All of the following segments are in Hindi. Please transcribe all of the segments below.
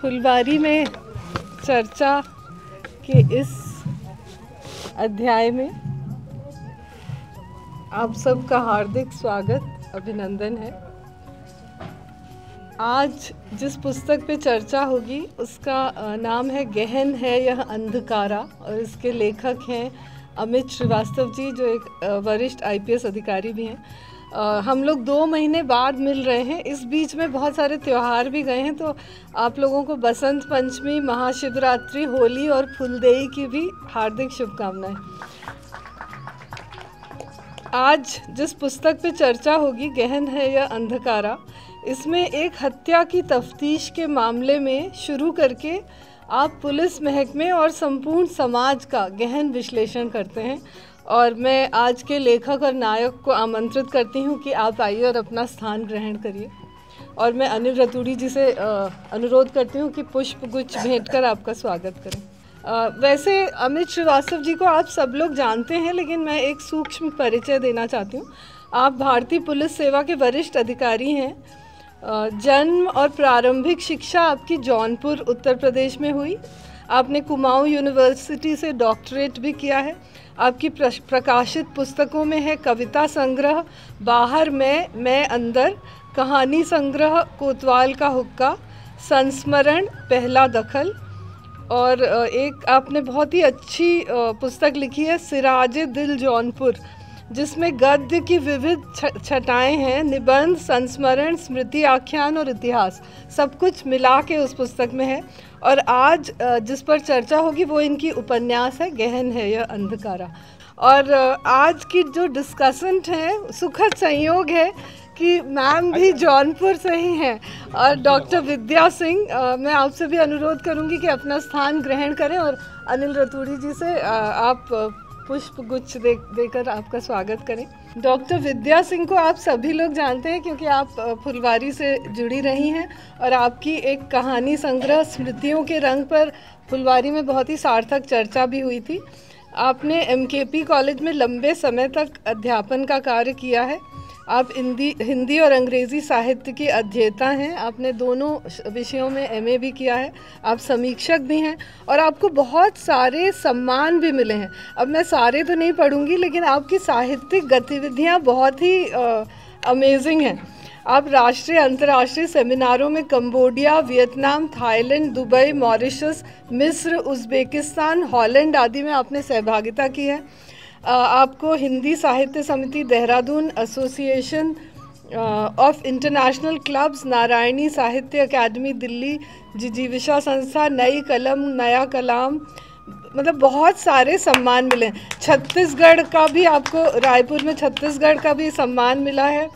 फुलवारी में चर्चा के इस अध्याय में आप सबका हार्दिक स्वागत, अभिनंदन है। आज जिस पुस्तक पे चर्चा होगी उसका नाम है गहन है यह अंधकारा और इसके लेखक हैं अमित श्रीवास्तव जी, जो एक वरिष्ठ आईपीएस अधिकारी भी हैं। हम लोग 2 महीने बाद मिल रहे हैं। इस बीच में बहुत सारे त्यौहार भी गए हैं, तो आप लोगों को बसंत पंचमी, महाशिवरात्रि, होली और फुलदेई की भी हार्दिक शुभकामनाएं। आज जिस पुस्तक पे चर्चा होगी गहन है यह अंधकारा, इसमें एक हत्या की तफ्तीश के मामले में शुरू करके आप पुलिस महकमे और संपूर्ण समाज का गहन विश्लेषण करते हैं। और मैं आज के लेखक और नायक को आमंत्रित करती हूं कि आप आइए और अपना स्थान ग्रहण करिए। और मैं अनिल रतूड़ी जी से अनुरोध करती हूं कि पुष्प गुच्छ भेंट कर आपका स्वागत करें। वैसे अमित श्रीवास्तव जी को आप सब लोग जानते हैं, लेकिन मैं एक सूक्ष्म परिचय देना चाहती हूँ। आप भारतीय पुलिस सेवा के वरिष्ठ अधिकारी हैं। जन्म और प्रारंभिक शिक्षा आपकी जौनपुर उत्तर प्रदेश में हुई। आपने कुमाऊं यूनिवर्सिटी से डॉक्टरेट भी किया है। आपकी प्रकाशित पुस्तकों में है कविता संग्रह बाहर मैं अंदर, कहानी संग्रह कोतवाल का हुक्का, संस्मरण पहला दखल, और एक आपने बहुत ही अच्छी पुस्तक लिखी है सिराजे दिल जौनपुर, जिसमें गद्य की विविध छटाएं हैं, निबंध, संस्मरण, स्मृति आख्यान और इतिहास, सब कुछ मिला के उस पुस्तक में है। और आज जिस पर चर्चा होगी वो इनकी उपन्यास है गहन है यह अंधकारा। और आज की जो डिस्कशन है, सुखद संयोग है कि मैम भी जौनपुर से ही हैं। और डॉक्टर विद्या सिंह, मैं आपसे भी अनुरोध करूंगी कि अपना स्थान ग्रहण करें और अनिल रतूड़ी जी से आप पुष्प गुच्छ देकर आपका स्वागत करें। डॉक्टर विद्या सिंह को आप सभी लोग जानते हैं क्योंकि आप फुलवारी से जुड़ी रही हैं और आपकी एक कहानी संग्रह स्मृतियों के रंग पर फुलवारी में बहुत ही सार्थक चर्चा भी हुई थी। आपने एमकेपी कॉलेज में लंबे समय तक अध्यापन का कार्य किया है। आप हिंदी और अंग्रेज़ी साहित्य के अध्येता हैं। आपने दोनों विषयों में एमए भी किया है। आप समीक्षक भी हैं और आपको बहुत सारे सम्मान भी मिले हैं। अब मैं सारे तो नहीं पढ़ूंगी, लेकिन आपकी साहित्यिक गतिविधियां बहुत ही अमेजिंग हैं। आप राष्ट्रीय अंतर्राष्ट्रीय सेमिनारों में Cambodia, Vietnam, Thailand, Dubai, Mauritius, मिस्र, उज़्बेकिस्तान, हॉलैंड आदि में आपने सहभागिता की है। आपको हिंदी साहित्य समिति Dehradun, association of international clubs, Narayani साहित्य अकादमी दिल्ली, जिजीविषा संस्था, नई कलम, नया कलाम, मतलब बहुत सारे सम्मान मिले हैं। छत्तीसगढ़ का भी आपको, रायपुर में छत्तीसगढ़ का भी सम्मान मिला है।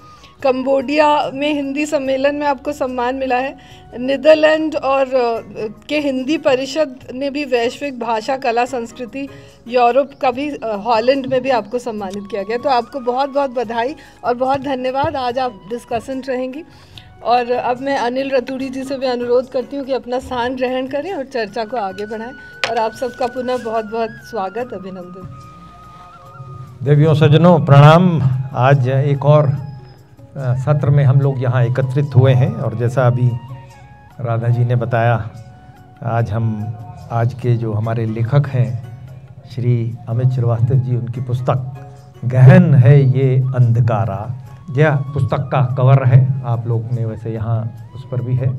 कंबोडिया में हिंदी सम्मेलन में आपको सम्मान मिला है। नीदरलैंड और के हिंदी परिषद ने भी वैश्विक भाषा कला संस्कृति, यूरोप का भी, हॉलैंड में भी आपको सम्मानित किया गया। तो आपको बहुत बहुत बधाई और बहुत धन्यवाद। आज आप डिस्कशन रहेंगी। और अब मैं अनिल रतूड़ी जी से भी अनुरोध करती हूँ कि अपना स्थान ग्रहण करें और चर्चा को आगे बढ़ाएं। और आप सबका पुनः बहुत बहुत स्वागत, अभिनंदन। देवियों सज्जनों प्रणाम। आज एक और सत्र में हम लोग यहाँ एकत्रित हुए हैं और जैसा अभी राधा जी ने बताया, आज के जो हमारे लेखक हैं श्री अमित श्रीवास्तव जी, उनकी पुस्तक गहन है ये अंधकारा, यह पुस्तक का कवर है। आप लोग ने वैसे यहाँ उस पर भी है।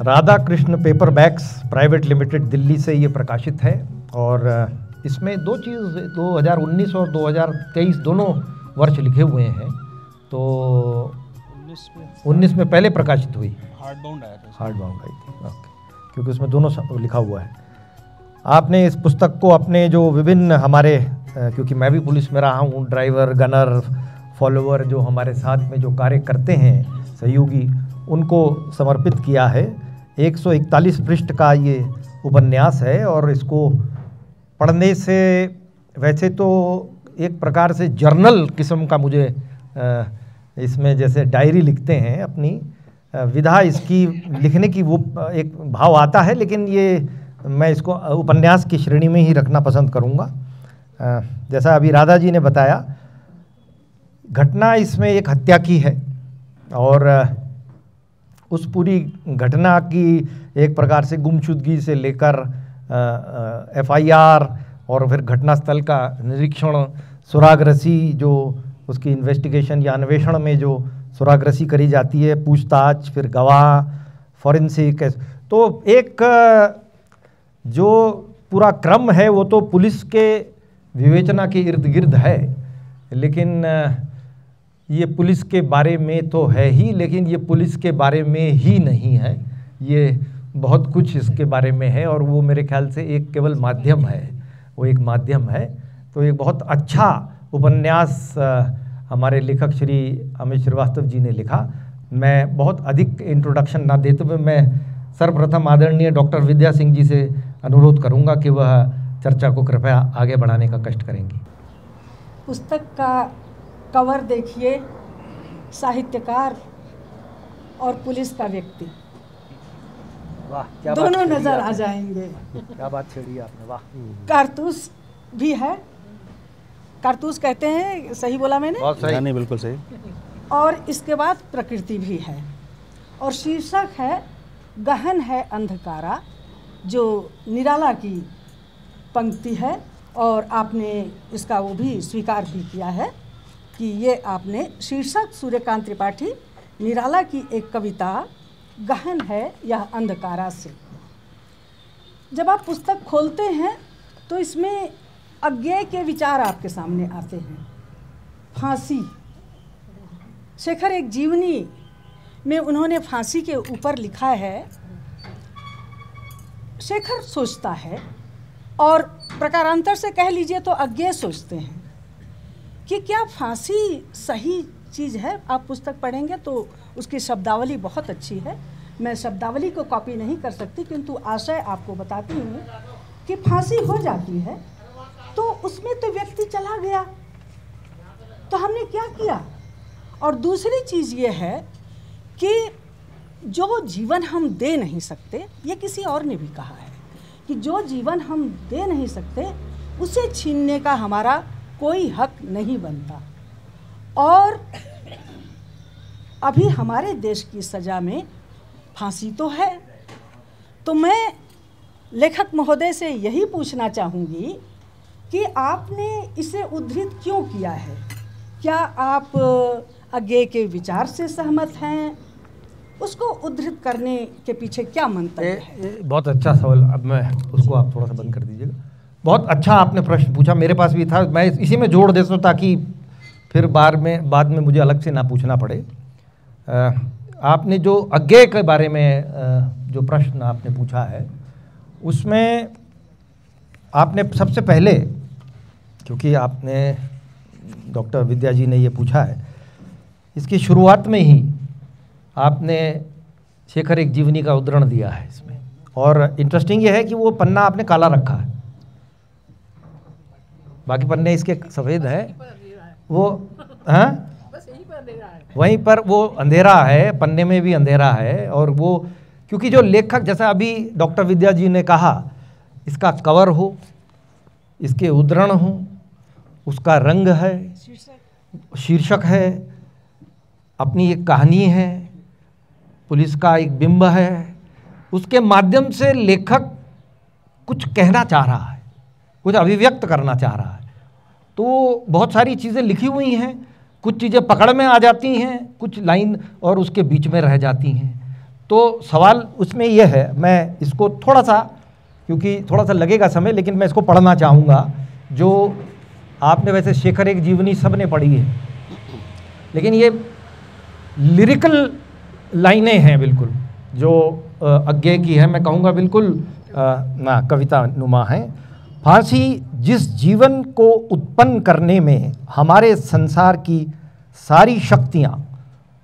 Radha Krishna paper bags private limited Delhi से ये प्रकाशित है। और इसमें 2 चीज़ 2019 और 2023 दोनों वर्ष लिखे हुए हैं। तो 19 में पहले प्रकाशित हुई, हार्ड बाउंड आई थी, ओके, क्योंकि उसमें दोनों लिखा हुआ है। आपने इस पुस्तक को अपने जो विभिन्न हमारे, क्योंकि मैं भी पुलिस में रहा हूँ, ड्राइवर, गनर, फॉलोवर जो हमारे साथ में जो कार्य करते हैं सहयोगी, उनको समर्पित किया है। 141 पृष्ठ का ये उपन्यास है और इसको पढ़ने से वैसे तो एक प्रकार से जर्नल किस्म का मुझे इसमें जैसे डायरी लिखते हैं अपनी विधा, इसकी लिखने की वो एक भाव आता है, लेकिन ये मैं इसको उपन्यास की श्रेणी में ही रखना पसंद करूँगा। जैसा अभी राधा जी ने बताया, घटना इसमें एक हत्या की है और उस पूरी घटना की एक प्रकार से गुमशुदगी से लेकर FIR और फिर घटनास्थल का निरीक्षण, सुरागरसी जो उसकी इन्वेस्टिगेशन या अन्वेषण में जो सुरागरसी करी जाती है, पूछताछ, फिर गवाह, फॉरेंसिक, तो एक जो पूरा क्रम है वो तो पुलिस के विवेचना के इर्द गिर्द है, लेकिन ये पुलिस के बारे में तो है ही, लेकिन ये पुलिस के बारे में ही नहीं है, ये बहुत कुछ इसके बारे में है और वो मेरे ख्याल से एक केवल माध्यम है, वो एक माध्यम है। तो एक बहुत अच्छा उपन्यास हमारे लेखक श्री अमित श्रीवास्तव जी ने लिखा। मैं बहुत अधिक इंट्रोडक्शन ना देते हुए मैं सर्वप्रथम आदरणीय डॉक्टर विद्या सिंह जी से अनुरोध करूंगा कि वह चर्चा को कृपया आगे बढ़ाने का कष्ट करेंगी। पुस्तक का कवर देखिए, साहित्यकार और पुलिस का व्यक्ति, वाह, क्या दोनों नजर आ जाएंगे। क्या बात छेड़ी आपने, वाह। कारतूस भी है, कारतूस कहते हैं, सही बोला मैंने? बहुत सही। नहीं, बिल्कुल सही। और इसके बाद प्रकृति भी है और शीर्षक है गहन है अंधकारा, जो निराला की पंक्ति है और आपने इसका वो भी स्वीकार भी किया है कि ये आपने शीर्षक सूर्यकांत त्रिपाठी निराला की एक कविता गहन है यह अंधकारा से। जब आप पुस्तक खोलते हैं तो इसमें अज्ञेय के विचार आपके सामने आते हैं। फांसी, शेखर एक जीवनी में उन्होंने फांसी के ऊपर लिखा है, शेखर सोचता है और प्रकारांतर से कह लीजिए तो अज्ञेय सोचते हैं कि क्या फांसी सही चीज़ है। आप पुस्तक पढ़ेंगे तो उसकी शब्दावली बहुत अच्छी है, मैं शब्दावली को कॉपी नहीं कर सकती, किंतु आशय आपको बताती हूँ कि फांसी हो जाती है तो उसमें तो व्यक्ति चला गया, तो हमने क्या किया। और दूसरी चीज़ ये है कि जो जीवन हम दे नहीं सकते, ये किसी और ने भी कहा है कि जो जीवन हम दे नहीं सकते उसे छीनने का हमारा कोई हक नहीं बनता। और अभी हमारे देश की सज़ा में फांसी तो है, तो मैं लेखक महोदय से यही पूछना चाहूँगी कि आपने इसे उद्धृत क्यों किया है। क्या आप अज्ञेय के विचार से सहमत हैं? उसको उद्धृत करने के पीछे क्या मंतव्य है? बहुत अच्छा सवाल। अब मैं उसको आप थोड़ा सा बंद कर दीजिएगा। बहुत अच्छा आपने प्रश्न पूछा, मेरे पास भी था, मैं इसी में जोड़ देता हूँ ताकि फिर बाद में मुझे अलग से ना पूछना पड़े। आपने जो अज्ञेय के बारे में जो प्रश्न आपने पूछा है, उसमें आपने सबसे पहले, क्योंकि आपने डॉक्टर विद्या जी ने ये पूछा है, इसकी शुरुआत में ही आपने शेखर एक जीवनी का उद्धरण दिया है इसमें। और इंटरेस्टिंग ये है कि वो पन्ना आपने काला रखा है, बाकी पन्ने इसके सफ़ेद है, वो हाँ वहीं पर वो अंधेरा है, पन्ने में भी अंधेरा है। और वो क्योंकि जो लेखक, जैसा अभी डॉक्टर विद्या जी ने कहा, इसका कवर हो, इसके उद्धरण हो, उसका रंग है, शीर्षक है, अपनी एक कहानी है, पुलिस का एक बिंब है, उसके माध्यम से लेखक कुछ कहना चाह रहा है, कुछ अभिव्यक्त करना चाह रहा है। तो बहुत सारी चीज़ें लिखी हुई हैं, कुछ चीज़ें पकड़ में आ जाती हैं, कुछ लाइन और उसके बीच में रह जाती हैं। तो सवाल उसमें यह है, मैं इसको थोड़ा सा, क्योंकि थोड़ा सा लगेगा समय, लेकिन मैं इसको पढ़ना चाहूँगा। जो आपने वैसे शेखर एक जीवनी सब ने पढ़ी है, लेकिन ये लिरिकल लाइनें हैं बिल्कुल, जो अज्ञेय की है, मैं कहूँगा बिल्कुल ना कविता नुमा है। फांसी जिस जीवन को उत्पन्न करने में हमारे संसार की सारी शक्तियाँ,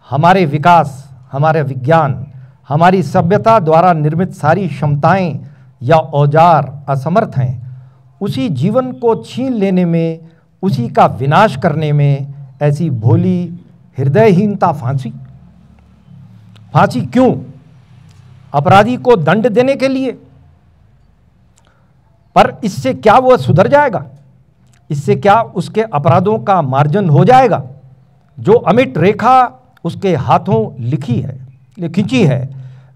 हमारे विकास, हमारे विज्ञान, हमारी सभ्यता द्वारा निर्मित सारी क्षमताएं या औजार असमर्थ हैं, उसी जीवन को छीन लेने में, उसी का विनाश करने में ऐसी भोली हृदयहीनता फांसी। फांसी क्यों? अपराधी को दंड देने के लिए। पर इससे क्या वो सुधर जाएगा? इससे क्या उसके अपराधों का मार्जन हो जाएगा? जो अमिट रेखा उसके हाथों लिखी है, खींची है,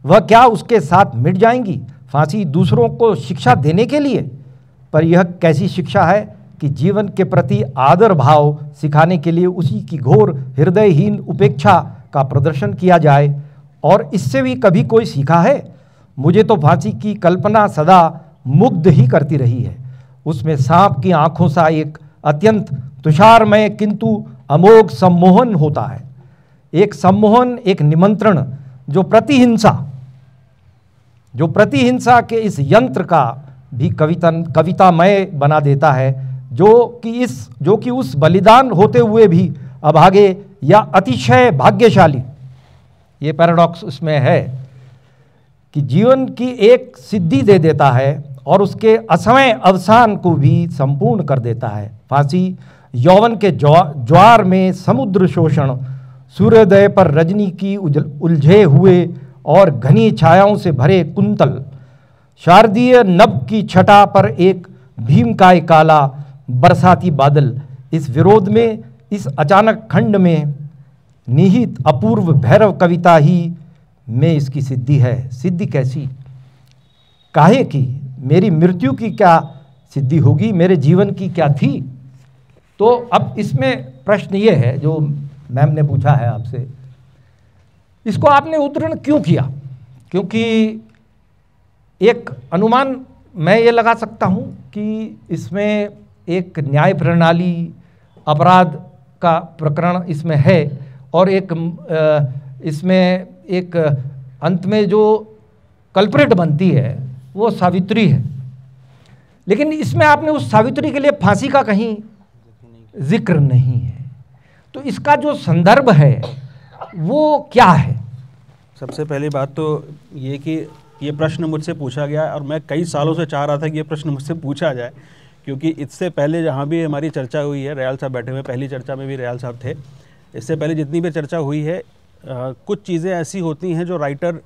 वह क्या उसके साथ मिट जाएंगी? फांसी दूसरों को शिक्षा देने के लिए, पर यह कैसी शिक्षा है कि जीवन के प्रति आदर भाव सिखाने के लिए उसी की घोर हृदयहीन उपेक्षा का प्रदर्शन किया जाए। और इससे भी कभी कोई सीखा है? मुझे तो फांसी की कल्पना सदा मुग्ध ही करती रही है। उसमें सांप की आंखों सा एक अत्यंत तुषारमय किंतु अमोघ सम्मोहन होता है, एक सम्मोहन, एक निमंत्रण जो प्रतिहिंसा के इस यंत्र का भी कवितामय बना देता है, जो कि उस बलिदान होते हुए भी अभागे या अतिशय भाग्यशाली, ये पैराडॉक्स उसमें है कि जीवन की एक सिद्धि दे देता है और उसके असमय अवसान को भी संपूर्ण कर देता है। फांसी यौवन के ज्वार में समुद्र शोषण, सूर्योदय पर रजनी की उलझे हुए और घनी छायाओं से भरे कुंतल, शारदीय नभ की छटा पर एक भीमकाय काला बरसाती बादल, इस विरोध में, इस अचानक खंड में निहित अपूर्व भैरव कविता ही में इसकी सिद्धि है। सिद्धि कैसी? काहे की? मेरी मृत्यु की क्या सिद्धि होगी? मेरे जीवन की क्या थी? तो अब इसमें प्रश्न ये है जो मैम ने पूछा है आपसे, इसको आपने उत्तीर्ण क्यों किया? क्योंकि एक अनुमान मैं ये लगा सकता हूँ कि इसमें एक न्याय प्रणाली, अपराध का प्रकरण इसमें है और इसमें एक अंत में जो कल्प्रिट बनती है वो सावित्री है, लेकिन इसमें आपने उस सावित्री के लिए फांसी का कहीं जिक्र नहीं है। तो इसका जो संदर्भ है वो क्या है? सबसे पहली बात तो ये कि ये प्रश्न मुझसे पूछा गया और मैं कई सालों से चाह रहा था कि ये प्रश्न मुझसे पूछा जाए, क्योंकि इससे पहले जहाँ भी हमारी चर्चा हुई है, रयाल साहब बैठे हुए, पहली चर्चा में भी रयाल साहब थे, इससे पहले जितनी भी चर्चा हुई है, कुछ चीज़ें ऐसी होती हैं जो राइटर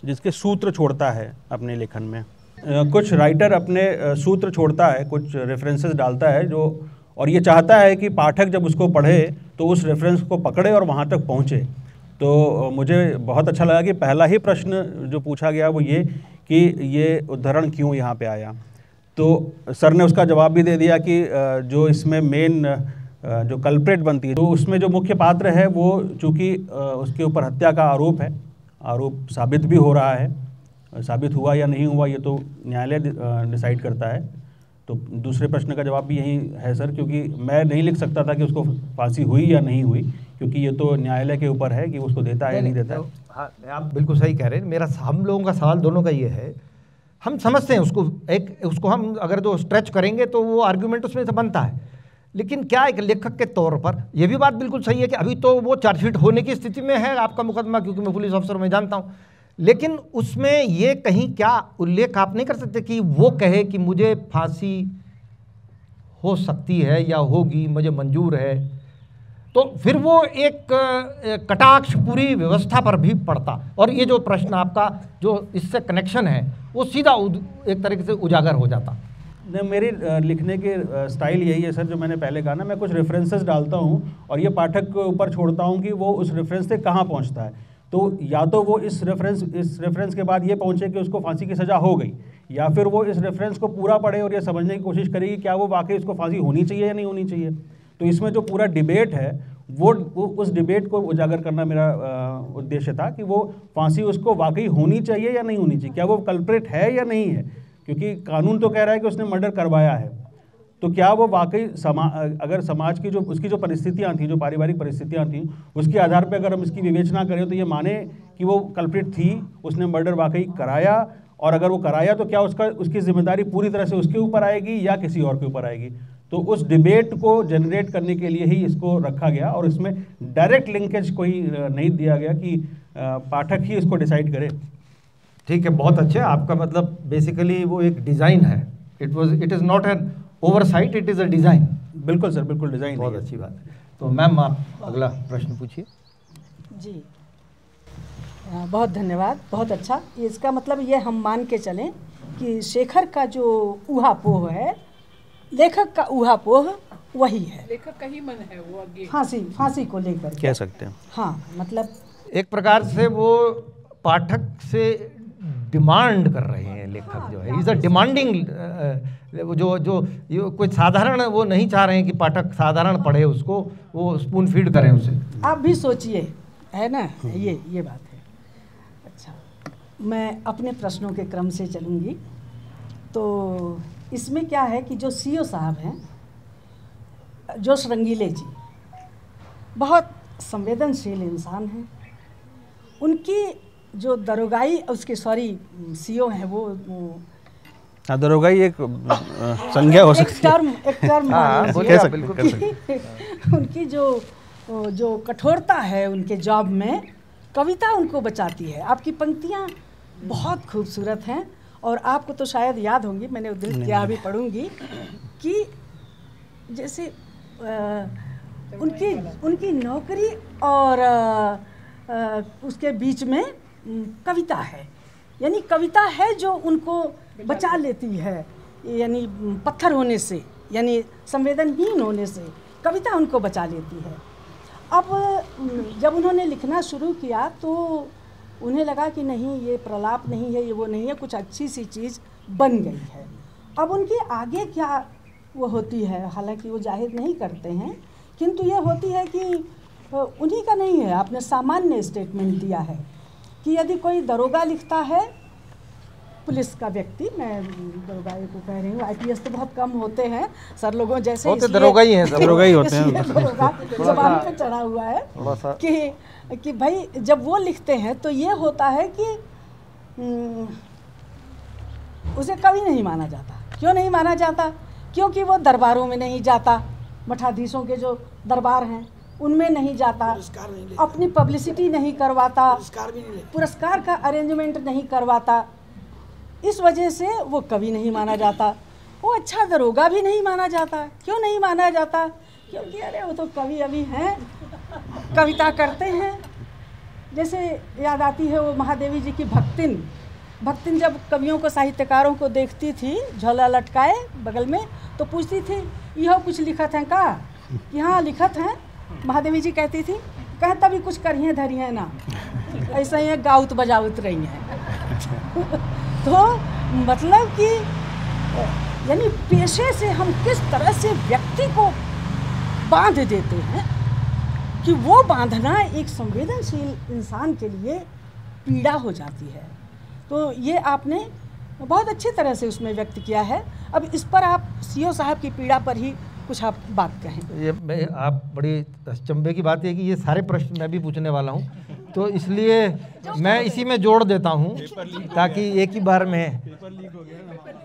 जिसके सूत्र छोड़ता है अपने लेखन में, कुछ राइटर अपने सूत्र छोड़ता है, कुछ रेफरेंसेस डालता है जो, और ये चाहता है कि पाठक जब उसको पढ़े तो उस रेफरेंस को पकड़े और वहाँ तक पहुँचे। तो मुझे बहुत अच्छा लगा कि पहला ही प्रश्न जो पूछा गया वो ये कि ये उद्धरण क्यों यहाँ पे आया। तो सर ने उसका जवाब भी दे दिया कि जो इसमें मेन जो कल्प्रेट बनती है, तो उसमें जो मुख्य पात्र है वो चूँकि उसके ऊपर हत्या का आरोप है, आरोप साबित भी हो रहा है, साबित हुआ या नहीं हुआ ये तो न्यायालय डिसाइड करता है। तो दूसरे प्रश्न का जवाब भी यही है सर, क्योंकि मैं नहीं लिख सकता था कि उसको फांसी हुई या नहीं हुई, क्योंकि ये तो न्यायालय के ऊपर है कि उसको देता है या नहीं देता है। हाँ, आप बिल्कुल सही कह रहे हैं। हम लोगों का सवाल दोनों का ये है, हम समझते हैं उसको हम अगर जो स्ट्रेच करेंगे तो वो आर्ग्यूमेंट उसमें से बनता है, लेकिन क्या एक लेखक के तौर पर ये भी बात बिल्कुल सही है कि अभी तो वो चार्जशीट होने की स्थिति में है आपका मुकदमा, क्योंकि मैं पुलिस अफसर में जानता हूँ, लेकिन उसमें ये कहीं क्या उल्लेख आप नहीं कर सकते कि वो कहे कि मुझे फांसी हो सकती है या होगी, मुझे मंजूर है, तो फिर वो एक कटाक्ष पूरी व्यवस्था पर भी पड़ता। और ये जो प्रश्न आपका जो इससे कनेक्शन है वो सीधा एक तरीके से उजागर हो जाता। नहीं, मेरी लिखने के स्टाइल यही है सर, जो मैंने पहले कहा ना, मैं कुछ रेफरेंसेस डालता हूँ और ये पाठक के ऊपर छोड़ता हूँ कि वो उस रेफरेंस से कहाँ पहुँचता है। तो या तो वो इस रेफरेंस के बाद ये पहुँचे कि उसको फांसी की सज़ा हो गई, या फिर वो इस रेफरेंस को पूरा पढ़े और ये समझने की कोशिश करेगी क्या वो वाकई उसको फांसी होनी चाहिए या नहीं होनी चाहिए। तो इसमें जो पूरा डिबेट है वो उस डिबेट को उजागर करना मेरा उद्देश्य था कि वो फांसी उसको वाकई होनी चाहिए या नहीं होनी चाहिए, क्या वो कल्प्रेट है या नहीं है, क्योंकि कानून तो कह रहा है कि उसने मर्डर करवाया है, तो क्या वो वाकई अगर समाज की जो उसकी जो परिस्थितियाँ थी, जो पारिवारिक परिस्थितियाँ थी, उसके आधार पर अगर हम इसकी विवेचना करें तो ये माने कि वो कल्प्रेट थी, उसने मर्डर वाकई कराया, और अगर वो कराया तो क्या उसकी जिम्मेदारी पूरी तरह से उसके ऊपर आएगी या किसी और के ऊपर आएगी। तो उस डिबेट को जनरेट करने के लिए ही इसको रखा गया, और इसमें डायरेक्ट लिंकेज कोई नहीं दिया गया कि पाठक ही इसको डिसाइड करे। ठीक है, बहुत अच्छे। आपका मतलब बेसिकली वो एक डिज़ाइन है, it is not an oversight, it is a design. बिल्कुल सर, बिल्कुल डिज़ाइन। बहुत अच्छी बात है। तो मैम आप अगला प्रश्न पूछिए। जी बहुत धन्यवाद, बहुत अच्छा। इसका मतलब ये हम मान के चलें कि शेखर का जो ऊहापोह है, लेखक का ऊहापोह वही है, लेखक का ही मन है वो आगे फांसी को लेकर कह सकते हैं। हाँ, मतलब एक प्रकार से वो पाठक से डिमांड कर रहे हैं, लेखक जो है इज अ डिमांडिंग, जो कोई साधारण वो नहीं चाह रहे हैं कि पाठक साधारण पढ़े उसको, वो स्पून फीड करें उसे। आप भी सोचिए, है ना, ये बात है। अच्छा, मैं अपने प्रश्नों के क्रम से चलूँगी। तो इसमें क्या है कि जो सीओ साहब हैं, जोश रंगीले जी, बहुत संवेदनशील इंसान हैं। उनकी जो दरोगाई, उसके सीओ हैं वो दरोगाई एक संज्ञा हो सकती है, एक टर्म उनकी जो कठोरता है उनके जॉब में, कविता उनको बचाती है। आपकी पंक्तियाँ बहुत खूबसूरत हैं और आपको तो शायद याद होंगी, मैंने दिल किया अभी पढ़ूंगी कि जैसे उनकी नौकरी और उसके बीच में कविता है, यानी कविता है जो उनको बचा लेती है, यानी पत्थर होने से, यानी संवेदनहीन होने से कविता उनको बचा लेती है। अब जब उन्होंने लिखना शुरू किया तो उन्हें लगा कि नहीं, ये प्रलाप नहीं है, ये वो नहीं है, कुछ अच्छी सी चीज़ बन गई है। अब उनकी आगे क्या वो होती है, हालांकि वो जाहिर नहीं करते हैं, किंतु ये होती है कि उन्हीं का नहीं है। आपने सामान्य स्टेटमेंट दिया है कि यदि कोई दरोगा लिखता है, पुलिस का व्यक्ति, मैं दरोगा को कह रही हूँ, आईपीएस तो बहुत कम होते हैं, सर लोगों जैसे दरोगा ही हैं, दरोगा ही होते हैं, जबान पे चढ़ा हुआ है कि भाई जब वो लिखते हैं तो ये होता है कि उसे कवि नहीं माना जाता। क्यों नहीं माना जाता? क्योंकि वो दरबारों में नहीं जाता, मठाधीशों के जो दरबार हैं उनमें नहीं जाता, अपनी पब्लिसिटी नहीं करवाता, पुरस्कार का अरेंजमेंट नहीं करवाता, इस वजह से वो कवि नहीं माना जाता। वो अच्छा दरोगा भी नहीं माना जाता। क्यों नहीं माना जाता? क्योंकि अरे वो तो कवि अभी हैं, कविता करते हैं। जैसे याद आती है वो महादेवी जी की भक्तिन जब कवियों को, साहित्यकारों को देखती थी झोला लटकाए बगल में, तो पूछती थी यह कुछ लिखत हैं का? कि हाँ लिखत हैं। महादेवी जी कहती थी, कह तभी कुछ करिए धरिए ना, ऐसा ही गाउत बजाउत रही हैं। तो मतलब कि यानी पेशे से हम किस तरह से व्यक्ति को बांध देते हैं कि वो बांधना एक संवेदनशील इंसान के लिए पीड़ा हो जाती है। तो ये आपने बहुत अच्छी तरह से उसमें व्यक्त किया है। अब इस पर आप सीओ साहब की पीड़ा पर ही कुछ आप बात कहें। आप बड़ी अचंभे की बात है कि ये सारे प्रश्न मैं भी पूछने वाला हूँ, तो इसलिए मैं इसी में जोड़ देता हूँ ताकि एक ही बार में।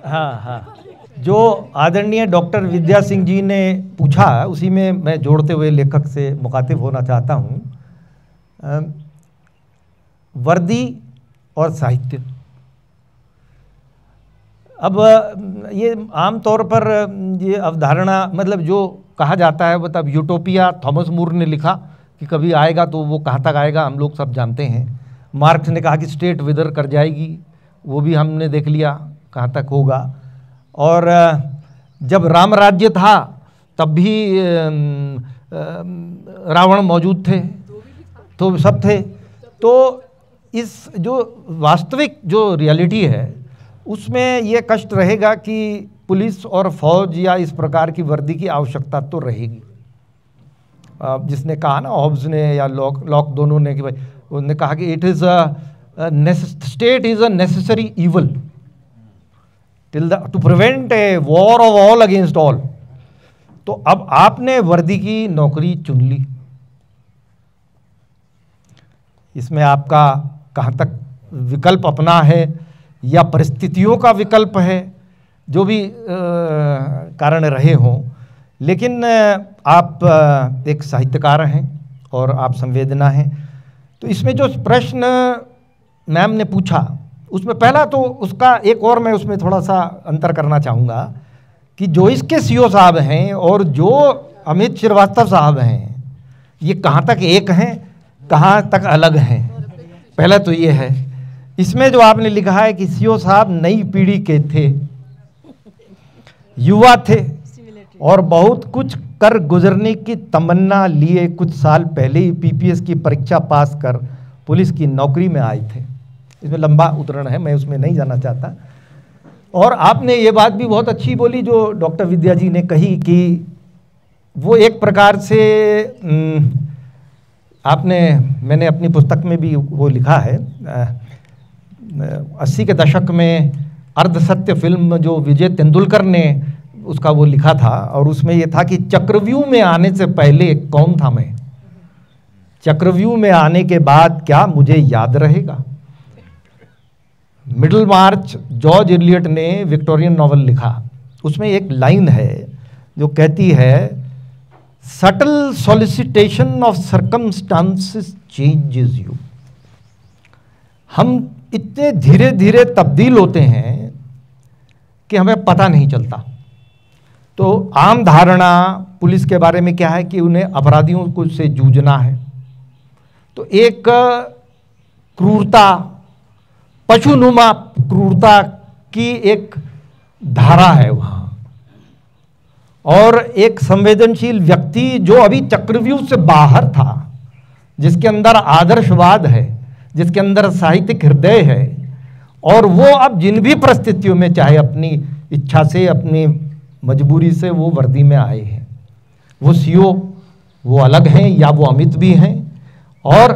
हाँ, जो आदरणीय डॉक्टर विद्या सिंह जी ने पूछा उसी में मैं जोड़ते हुए लेखक से मुखातिब होना चाहता हूँ। वर्दी और साहित्य, अब ये आम तौर पर ये अवधारणा, मतलब जो कहा जाता है, मतलब यूटोपिया थॉमस मूर ने लिखा कि कभी आएगा, तो वो कहाँ तक आएगा हम लोग सब जानते हैं। मार्क्स ने कहा कि स्टेट विदर कर जाएगी, वो भी हमने देख लिया कहाँ तक होगा। और जब राम राज्य था तब भी रावण मौजूद थे, तो सब थे। तो इस जो वास्तविक जो रियलिटी है उसमें ये कष्ट रहेगा कि पुलिस और फौज या इस प्रकार की वर्दी की आवश्यकता तो रहेगी। जिसने कहा ना, हॉब्स ने या लॉक दोनों ने, कि भाई उन्होंने कहा कि it is state is a necessary evil to prevent a war of all against all. तो अब आपने वर्दी की नौकरी चुन ली, इसमें आपका कहाँ तक विकल्प अपना है या परिस्थितियों का विकल्प है, जो भी कारण रहे हों, लेकिन आप एक साहित्यकार हैं और आप संवेदना हैं। तो इसमें जो प्रश्न मैम ने पूछा उसमें पहला तो उसका एक और मैं उसमें थोड़ा सा अंतर करना चाहूँगा कि जो इसके सीओ साहब हैं और जो अमित श्रीवास्तव साहब हैं, ये कहाँ तक एक हैं, कहाँ तक अलग हैं। पहला तो ये है। इसमें जो आपने लिखा है कि सीओ साहब नई पीढ़ी के थे, युवा थे और बहुत कुछ कर गुजरने की तमन्ना लिए कुछ साल पहले ही पीपीएस की परीक्षा पास कर पुलिस की नौकरी में आए थे। इसमें लंबा उतरण है, मैं उसमें नहीं जाना चाहता। और आपने ये बात भी बहुत अच्छी बोली जो डॉक्टर विद्या जी ने कही कि वो एक प्रकार से मैंने अपनी पुस्तक में भी वो लिखा है, 80 के दशक में अर्धसत्य फिल्म जो विजय तेंदुलकर ने उसका वो लिखा था, और उसमें ये था कि चक्रव्यूह में आने से पहले कौन था मैं, चक्रव्यूह में आने के बाद क्या मुझे याद रहेगा। मिडल मार्च जॉर्ज एलियट ने विक्टोरियन नॉवल लिखा, उसमें एक लाइन है जो कहती है subtle solicitation of circumstances changes you. हम इतने धीरे धीरे तब्दील होते हैं कि हमें पता नहीं चलता। तो आम धारणा पुलिस के बारे में क्या है कि उन्हें अपराधियों को से जूझना है, तो एक क्रूरता, पशुनुमा क्रूरता की एक धारा है वहाँ, और एक संवेदनशील व्यक्ति जो अभी चक्रव्यूह से बाहर था, जिसके अंदर आदर्शवाद है, जिसके अंदर साहित्यिक हृदय है, और वो अब जिन भी परिस्थितियों में चाहे अपनी इच्छा से, अपनी मजबूरी से वो वर्दी में आए हैं, वो सीओ वो अलग हैं या वो अमित भी हैं। और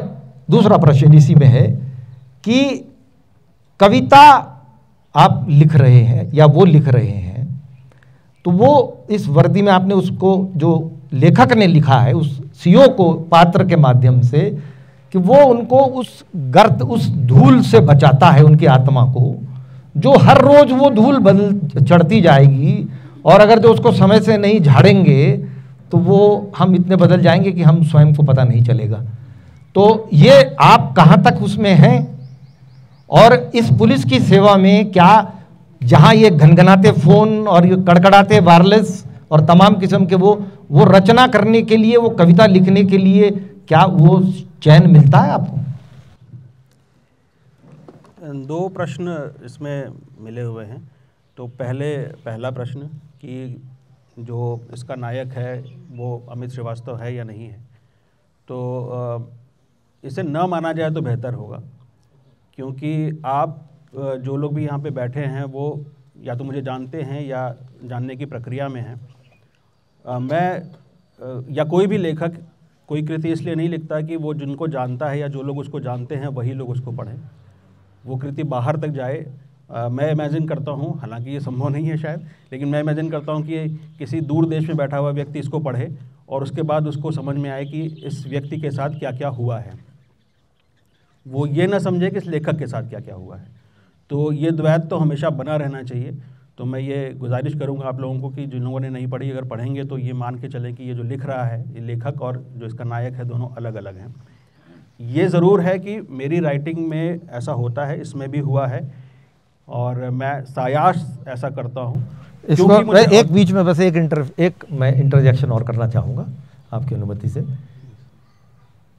दूसरा प्रश्न इसी में है कि कविता आप लिख रहे हैं या वो लिख रहे हैं, तो वो इस वर्दी में आपने उसको जो लेखक ने लिखा है उस सीओ को पात्र के माध्यम से कि वो उनको उस गर्द, उस धूल से बचाता है उनकी आत्मा को, जो हर रोज वो धूल बदल चढ़ती जाएगी, और अगर जो उसको समय से नहीं झाड़ेंगे तो वो हम इतने बदल जाएंगे कि हम स्वयं को पता नहीं चलेगा। तो ये आप कहाँ तक उसमें हैं, और इस पुलिस की सेवा में क्या, जहाँ ये घनघनाते फोन और ये कड़कड़ाते वायरलेस और तमाम किस्म के वो रचना करने के लिए, वो कविता लिखने के लिए क्या वो चैन मिलता है आपको? दो प्रश्न इसमें मिले हुए हैं। तो पहला प्रश्न कि जो इसका नायक है वो अमित श्रीवास्तव है या नहीं है, तो इसे न माना जाए तो बेहतर होगा, क्योंकि आप जो लोग भी यहाँ पे बैठे हैं वो या तो मुझे जानते हैं या जानने की प्रक्रिया में हैं। मैं या कोई भी लेखक कोई कृति इसलिए नहीं लिखता कि वो जिनको जानता है या जो लोग उसको जानते हैं वही लोग उसको पढ़ें, वो कृति बाहर तक जाए। मैं इमेजिन करता हूँ, हालांकि ये संभव नहीं है शायद, लेकिन मैं इमेजिन करता हूँ कि किसी दूर देश में बैठा हुआ व्यक्ति इसको पढ़े और उसके बाद उसको समझ में आए कि इस व्यक्ति के साथ क्या क्या हुआ है, वो ये ना समझे कि इस लेखक के साथ क्या क्या हुआ है। तो ये द्वैत तो हमेशा बना रहना चाहिए। तो मैं ये गुजारिश करूँगा आप लोगों को कि जिन लोगों ने नहीं पढ़ी, अगर पढ़ेंगे तो ये मान के चलें कि ये जो लिख रहा है, ये लेखक और जो इसका नायक है, दोनों अलग अलग हैं। ये ज़रूर है कि मेरी राइटिंग में ऐसा होता है, इसमें भी हुआ है, और मैं सायास ऐसा करता हूँ। इसको मैं एक बीच में बस एक मैं इंटरजेक्शन और करना चाहूँगा आपकी अनुमति से।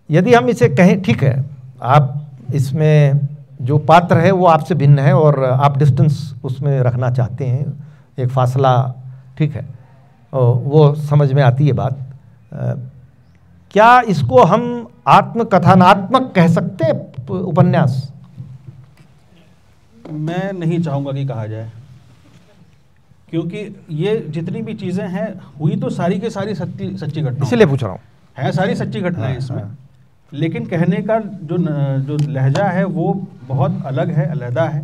यदि हम इसे कहें, ठीक है, आप इसमें जो पात्र है वो आपसे भिन्न है और आप डिस्टेंस उसमें रखना चाहते हैं, एक फासला, ठीक है, वो समझ में आती है बात। क्या इसको हम आत्मकथनात्मक कह सकते हैं उपन्यास? मैं नहीं चाहूँगा कि कहा जाए, क्योंकि ये जितनी भी चीज़ें हैं हुई तो सारी के सारी सच्ची घटना, इसीलिए पूछ रहा हूँ, है सारी सच्ची घटनाएं इसमें। लेकिन कहने का जो लहजा है वो बहुत अलग है, अलहदा है।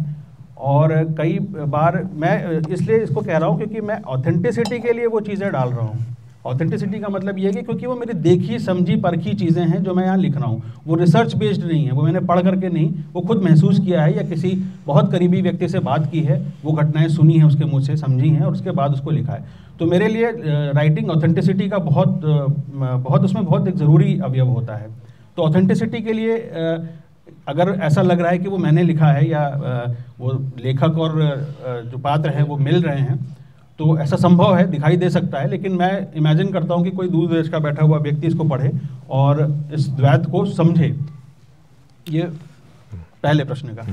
और कई बार मैं इसलिए इसको कह रहा हूँ क्योंकि मैं ऑथेंटिसिटी के लिए वो चीज़ें डाल रहा हूँ। ऑथेंटिसिटी का मतलब ये है कि क्योंकि वो मेरी देखी समझी परखी चीज़ें हैं जो मैं यहाँ लिख रहा हूँ, वो रिसर्च बेस्ड नहीं है, वो मैंने पढ़ करके नहीं, वो खुद महसूस किया है या किसी बहुत करीबी व्यक्ति से बात की है, वो घटनाएं सुनी हैं, उसके मुँह से समझी हैं और उसके बाद उसको लिखा है। तो मेरे लिए राइटिंग ऑथेंटिसिटी का बहुत उसमें बहुत एक ज़रूरी अवयव होता है। तो ऑथेंटिसिटी के लिए अगर ऐसा लग रहा है कि वो मैंने लिखा है या वो लेखक और जो पात्र हैं वो मिल रहे हैं, तो ऐसा संभव है, दिखाई दे सकता है। लेकिन मैं इमेजिन करता हूँ कि कोई दूर देश का बैठा हुआ व्यक्ति इसको पढ़े और इस द्वैत को समझे। ये पहले प्रश्न का।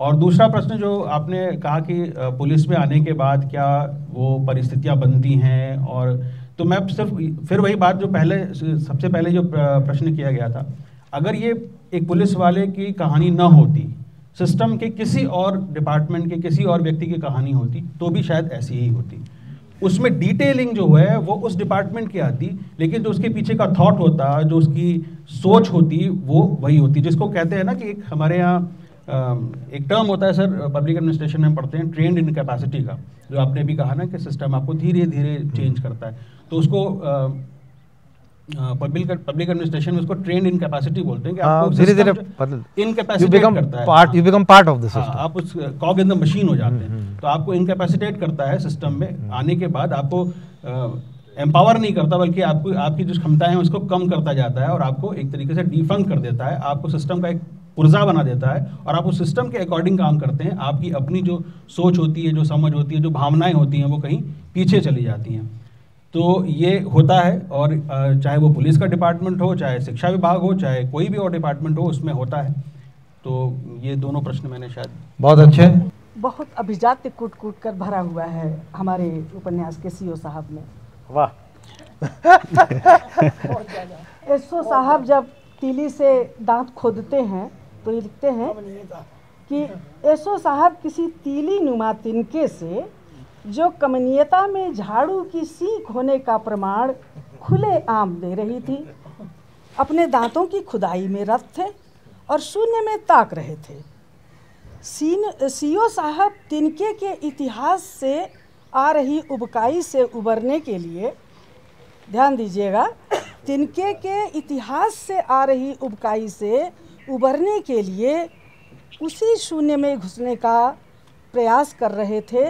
और दूसरा प्रश्न जो आपने कहा कि पुलिस में आने के बाद क्या वो परिस्थितियाँ बनती हैं, और तो मैं फिर वही बात जो सबसे पहले जो प्रश्न किया गया था, अगर ये एक पुलिस वाले की कहानी न होती, सिस्टम के किसी और डिपार्टमेंट के किसी और व्यक्ति की कहानी होती तो भी शायद ऐसी ही होती। उसमें डिटेलिंग जो है वो उस डिपार्टमेंट की आती, लेकिन जो उसके पीछे का थॉट होता, जो उसकी सोच होती, वो वही होती, जिसको कहते हैं ना कि एक हमारे यहाँ एक टर्म होता है सर, पब्लिक एडमिनिस्ट्रेशन में पढ़ते हैं, ट्रेंड इन कैपेसिटी का, जो आपने भी कहा ना कि सिस्टम आपको धीरे धीरे चेंज करता है। तो उसको पब्लिक एडमिनिस्ट्रेशन में उसको ट्रेंड इन कैपेसिटी बोलते हैं कि आपको धीरे-धीरे इनकैपेसिटेट करता है, you become part of the system. आप उस कॉग इन द मशीन हो जाते हैं। तो आपको इनकैपेसिटेट करता है सिस्टम में आने के बाद, आपको एम्पावर नहीं करता, बल्कि आपको आपकी जो क्षमताएं हैं उसको कम करता जाता है और आपको एक तरीके से डिफंक कर देता है, आपको सिस्टम का एक पुर्जा बना देता है और आप उस सिस्टम के अकॉर्डिंग काम करते हैं। आपकी अपनी जो सोच होती है, जो समझ होती है, जो भावनाएं होती हैं, वो कहीं पीछे चली जाती हैं। तो ये होता है, और चाहे वो पुलिस का डिपार्टमेंट हो, चाहे शिक्षा विभाग हो, चाहे कोई भी और डिपार्टमेंट हो, उसमें होता है। तो ये दोनों प्रश्न मैंने शायद बहुत अच्छे, बहुत अभिजात्य कूट कूट कर भरा हुआ है हमारे उपन्यास के सीओ साहब में। वाह। एसओ साहब जब तीली से दांत खोदते हैं तो ये लिखते हैं कि एसओ साहब किसी तीली नुमा तिनके से जो कमनीयता में झाड़ू की सीख होने का प्रमाण खुले आम दे रही थी, अपने दांतों की खुदाई में रत थे और शून्य में ताक रहे थे। सीओ साहब तिनके के इतिहास से आ रही उबकाई से उबरने के लिए, ध्यान दीजिएगा, तिनके के इतिहास से आ रही उबकाई से उबरने के लिए उसी शून्य में घुसने का प्रयास कर रहे थे।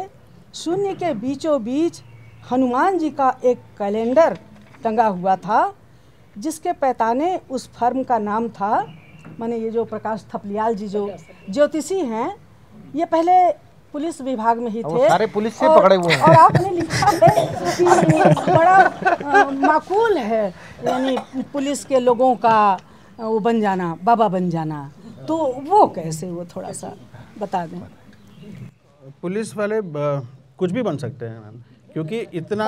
शून्य के बीचों बीच हनुमान जी का एक कैलेंडर टंगा हुआ था, जिसके पैताने उस फर्म का नाम था, माने ये जो प्रकाश थपलियाल जी जो ज्योतिषी हैं, ये पहले पुलिस विभाग में ही थे, सारे पुलिस से पकड़े हुए हैं। और आपने लिखा है कि बड़ा माकूल है, यानी पुलिस के लोगों का वो बन जाना, बाबा बन जाना, तो वो कैसे, वो थोड़ा सा बता दें। पुलिस वाले कुछ भी बन सकते हैं मैम, क्योंकि इतना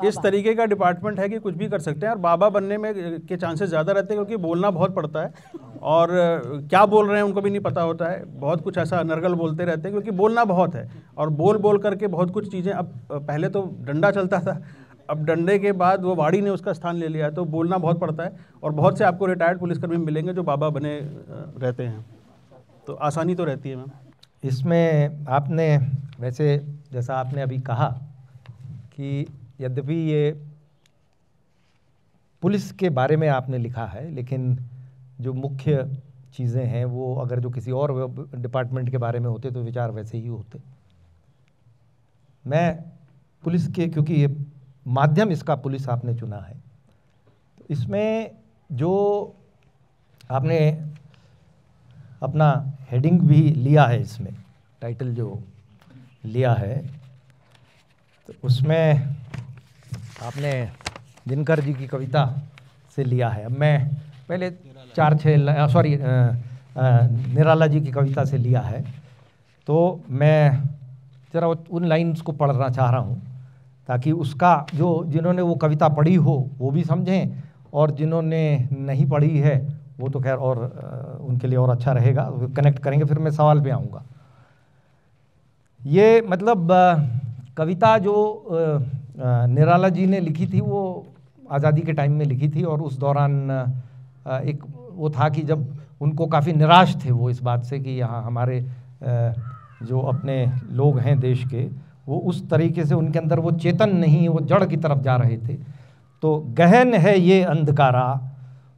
इस तरीके का डिपार्टमेंट है कि कुछ भी कर सकते हैं, और बाबा बनने में के चांसेस ज़्यादा रहते हैं, क्योंकि बोलना बहुत पड़ता है और क्या बोल रहे हैं उनको भी नहीं पता होता है। बहुत कुछ ऐसा अनर्गल बोलते रहते हैं, क्योंकि बोलना बहुत है, और बोल करके बहुत कुछ चीज़ें, अब पहले तो डंडा चलता था, अब डंडे के बाद वो वाड़ी ने उसका स्थान ले लिया है, तो बोलना बहुत पड़ता है। और बहुत से आपको रिटायर्ड पुलिसकर्मी मिलेंगे जो बाबा बने रहते हैं, तो आसानी तो रहती है मैम। इसमें आपने वैसे जैसा आपने अभी कहा कि यद्यपि ये पुलिस के बारे में आपने लिखा है, लेकिन जो मुख्य चीज़ें हैं वो अगर जो किसी और डिपार्टमेंट के बारे में होते तो विचार वैसे ही होते। मैं पुलिस के, क्योंकि ये माध्यम इसका पुलिस आपने चुना है, तो इसमें जो आपने अपना हेडिंग भी लिया है, इसमें टाइटल जो लिया है, तो उसमें आपने दिनकर जी की कविता से लिया है। अब मैं पहले 4-6 निराला जी की कविता से लिया है, तो मैं ज़रा उन लाइन्स को पढ़ना चाह रहा हूँ, ताकि उसका जो जिन्होंने वो कविता पढ़ी हो वो भी समझें, और जिन्होंने नहीं पढ़ी है वो तो खैर और उनके लिए और अच्छा रहेगा, कनेक्ट करेंगे। फिर मैं सवाल पे आऊँगा। ये मतलब कविता जो निराला जी ने लिखी थी वो आज़ादी के टाइम में लिखी थी, और उस दौरान एक वो था कि जब उनको काफ़ी निराश थे वो इस बात से कि यहाँ हमारे जो अपने लोग हैं देश के, वो उस तरीके से उनके अंदर वो चेतन नहीं, वो जड़ की तरफ जा रहे थे। तो गहन है ये अंधकारा,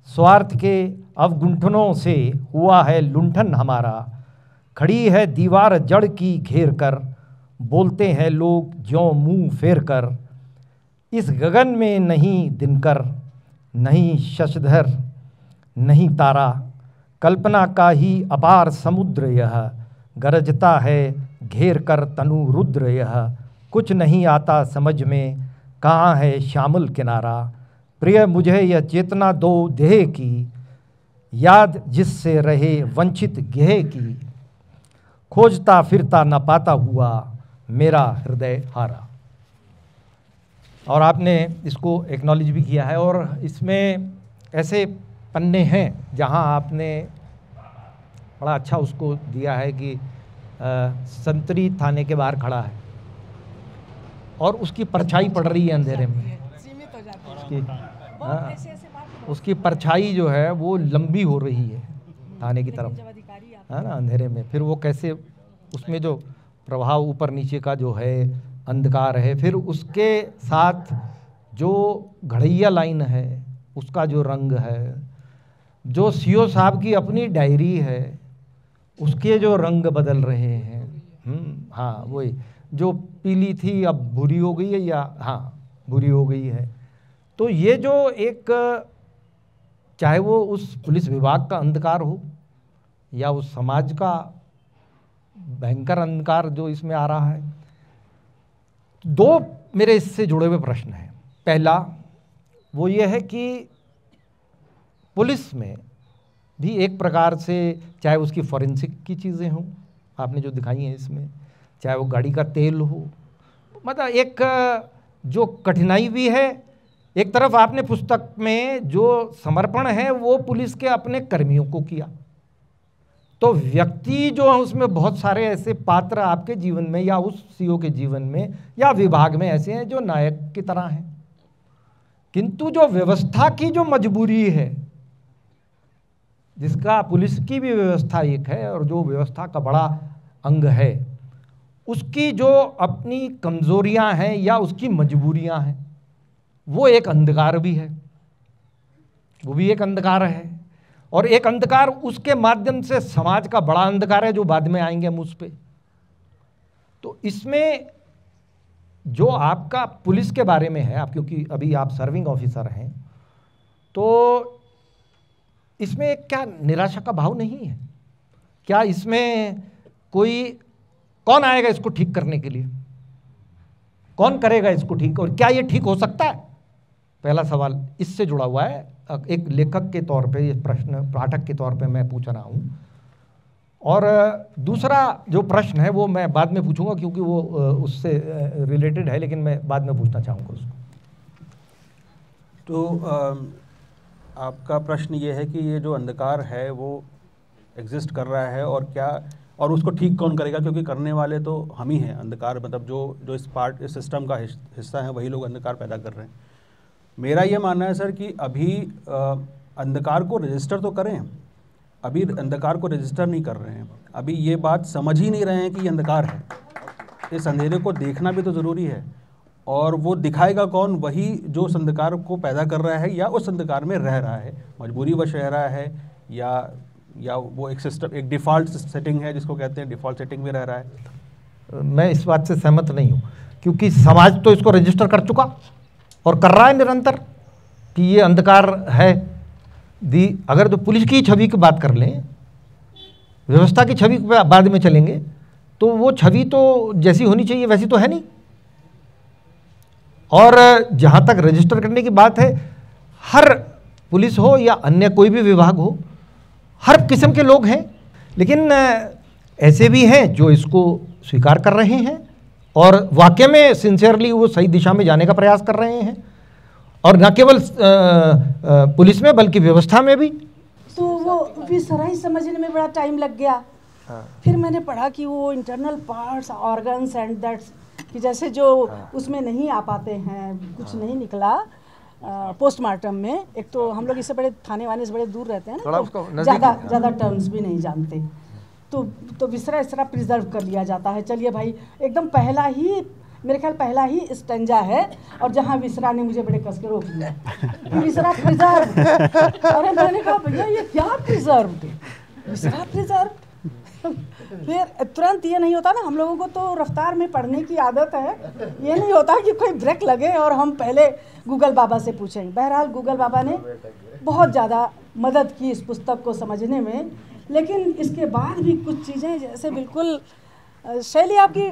स्वार्थ के अवगुंठनों से हुआ है लुंठन हमारा, खड़ी है दीवार जड़ की घेर कर, बोलते हैं लोग ज्यों मुंह फेर कर, इस गगन में नहीं दिनकर, नहीं शशधर, नहीं तारा, कल्पना का ही अपार समुद्र यह, गरजता है घेर कर तनु रुद्र यह, कुछ नहीं आता समझ में कहाँ है श्यामल किनारा, प्रिय मुझे यह चेतना दो देह की, याद जिससे रहे वंचित गेह की, खोजता फिरता न पाता हुआ मेरा हृदय हारा। और आपने इसको एक्नॉलेज भी किया है, और इसमें ऐसे पन्ने हैं जहां आपने बड़ा अच्छा उसको दिया है कि संतरी थाने के बाहर खड़ा है और उसकी परछाई पड़ रही है अंधेरे में, उसकी परछाई जो है वो लंबी हो रही है थाने की तरफ, है ना, अंधेरे में। फिर वो कैसे उसमें जो प्रभाव ऊपर नीचे का जो है अंधकार है, फिर उसके साथ जो घड़ैया लाइन है उसका जो रंग है, जो सीओ साहब की अपनी डायरी है उसके जो रंग बदल रहे हैं। हाँ, वही जो पीली थी अब भूरी हो गई है, या हाँ भूरी हो गई है। तो ये जो एक, चाहे वो उस पुलिस विभाग का अंधकार हो या उस समाज का भयंकर अंधकार जो इसमें आ रहा है, दो मेरे इससे जुड़े हुए प्रश्न हैं। पहला वो ये है कि पुलिस में भी एक प्रकार से, चाहे उसकी फॉरेंसिक की चीज़ें हों, आपने जो दिखाई हैं इसमें, चाहे वो गाड़ी का तेल हो, मतलब एक जो कठिनाई भी है। एक तरफ आपने पुस्तक में जो समर्पण है वो पुलिस के अपने कर्मियों को किया, तो व्यक्ति जो है उसमें बहुत सारे ऐसे पात्र आपके जीवन में या उस सीओ के जीवन में या विभाग में ऐसे हैं जो नायक की तरह हैं, किंतु जो व्यवस्था की जो मजबूरी है, जिसका पुलिस की भी व्यवस्था एक है और जो व्यवस्था का बड़ा अंग है, उसकी जो अपनी कमजोरियां हैं या उसकी मजबूरियां हैं, वो एक अंधकार भी है, वो भी एक अंधकार है। और एक अंधकार उसके माध्यम से समाज का बड़ा अंधकार है जो बाद में आएंगे हम उस पे। तो इसमें जो आपका पुलिस के बारे में है, आप क्योंकि अभी आप सर्विंग ऑफिसर हैं, तो इसमें क्या निराशा का भाव नहीं है? क्या इसमें कोई, कौन आएगा इसको ठीक करने के लिए? कौन करेगा इसको ठीक, और क्या ये ठीक हो सकता है? पहला सवाल इससे जुड़ा हुआ है, एक लेखक के तौर पे ये प्रश्न, पाठक के तौर पे मैं पूछ रहा हूँ। और दूसरा जो प्रश्न है वो मैं बाद में पूछूंगा क्योंकि वो उससे रिलेटेड है, लेकिन मैं बाद में पूछना चाहूँगा उसको। तो आपका प्रश्न ये है कि ये जो अंधकार है वो एग्जिस्ट कर रहा है और क्या, और उसको ठीक कौन करेगा, क्योंकि करने वाले तो हम ही हैं। अंधकार मतलब जो इस सिस्टम का हिस्सा है वही लोग अंधकार पैदा कर रहे हैं। मेरा ये मानना है सर कि अभी अंधकार को रजिस्टर तो करें, अभी अंधकार को रजिस्टर नहीं कर रहे हैं, अभी ये बात समझ ही नहीं रहे हैं कि ये अंधकार है। इस अंधेरे को देखना भी तो ज़रूरी है, और वो दिखाएगा कौन? वही जो उस अंधकार को पैदा कर रहा है या उस अंधकार में रह रहा है, मजबूरीवश रह रहा है, या वो एक सिस्टम, एक डिफ़ॉल्ट सेटिंग है जिसको कहते हैं, डिफ़ॉल्ट सेटिंग में रह रहा है। मैं इस बात से सहमत नहीं हूँ, क्योंकि समाज तो इसको रजिस्टर कर चुका और कर रहा है निरंतर कि ये अंधकार है। अगर तो पुलिस की छवि की बात कर लें, व्यवस्था की छवि पे बाद में चलेंगे, तो वो छवि तो जैसी होनी चाहिए वैसी तो है नहीं। और जहाँ तक रजिस्टर करने की बात है, हर पुलिस हो या अन्य कोई भी विभाग हो, हर किस्म के लोग हैं, लेकिन ऐसे भी हैं जो इसको स्वीकार कर रहे हैं और वाकई में सिंसियरली वो सही दिशा में जाने का प्रयास कर रहे हैं, और न केवल पुलिस में बल्कि व्यवस्था में भी। तो वो विसराई समझने में बड़ा टाइम लग गया। फिर मैंने पढ़ा कि वो internal parts, organs and that's, कि जैसे जो उसमें नहीं आ पाते हैं, कुछ नहीं निकला पोस्टमार्टम में। एक तो हम लोग इससे बड़े थाने वाने से बड़े दूर रहते हैं ना, तो ज़्यादा टर्म्स भी नहीं जानते, तो विसरा इसरा प्रिजर्व कर लिया जाता है। चलिए भाई, एकदम पहला ही, मेरे ख्याल पहला ही स्टेंजा है, और जहाँ विसरा ने मुझे बड़े कस के रोक लिया, विसरा प्रिजर्व। अरे मैंने कहा भैया ये क्या प्रिजर्व, विसरा प्रिजर्व। फिर तुरंत ये नहीं होता ना, हम लोगों को तो रफ्तार में पढ़ने की आदत है, ये नहीं होता कि कोई ब्रेक लगे और हम पहले गूगल बाबा से पूछें। बहरहाल गूगल बाबा ने बहुत ज़्यादा मदद की इस पुस्तक को समझने में, लेकिन इसके बाद भी कुछ चीज़ें जैसे बिल्कुल, शैली आपकी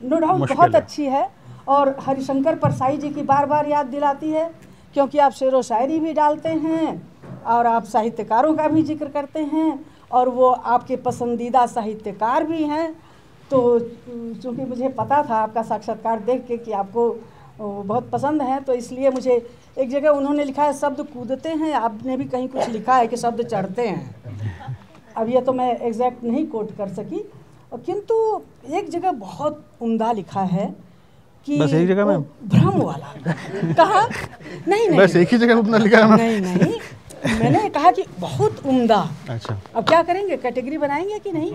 नो डाउट बहुत अच्छी है, और हरिशंकर परसाई जी की बार बार याद दिलाती है, क्योंकि आप शेर व शायरी भी डालते हैं और आप साहित्यकारों का भी जिक्र करते हैं, और वो आपके पसंदीदा साहित्यकार भी हैं। तो चूँकि मुझे पता था आपका साक्षात्कार देख के कि आपको बहुत पसंद है, तो इसलिए मुझे एक जगह उन्होंने लिखा है शब्द कूदते हैं, आपने भी कहीं कुछ लिखा है कि शब्द चढ़ते हैं। अब ये तो मैं एग्जैक्ट नहीं कोट कर सकी, किंतु एक जगह बहुत उम्दा लिखा है कि बस एक जगह में भ्रम वाला कहा नहीं नहीं बस एक ही जगह उतना लिखा है नहीं नहीं मैंने कहा कि बहुत उम्दा। अच्छा, अब क्या करेंगे, कैटेगरी बनाएंगे कि नहीं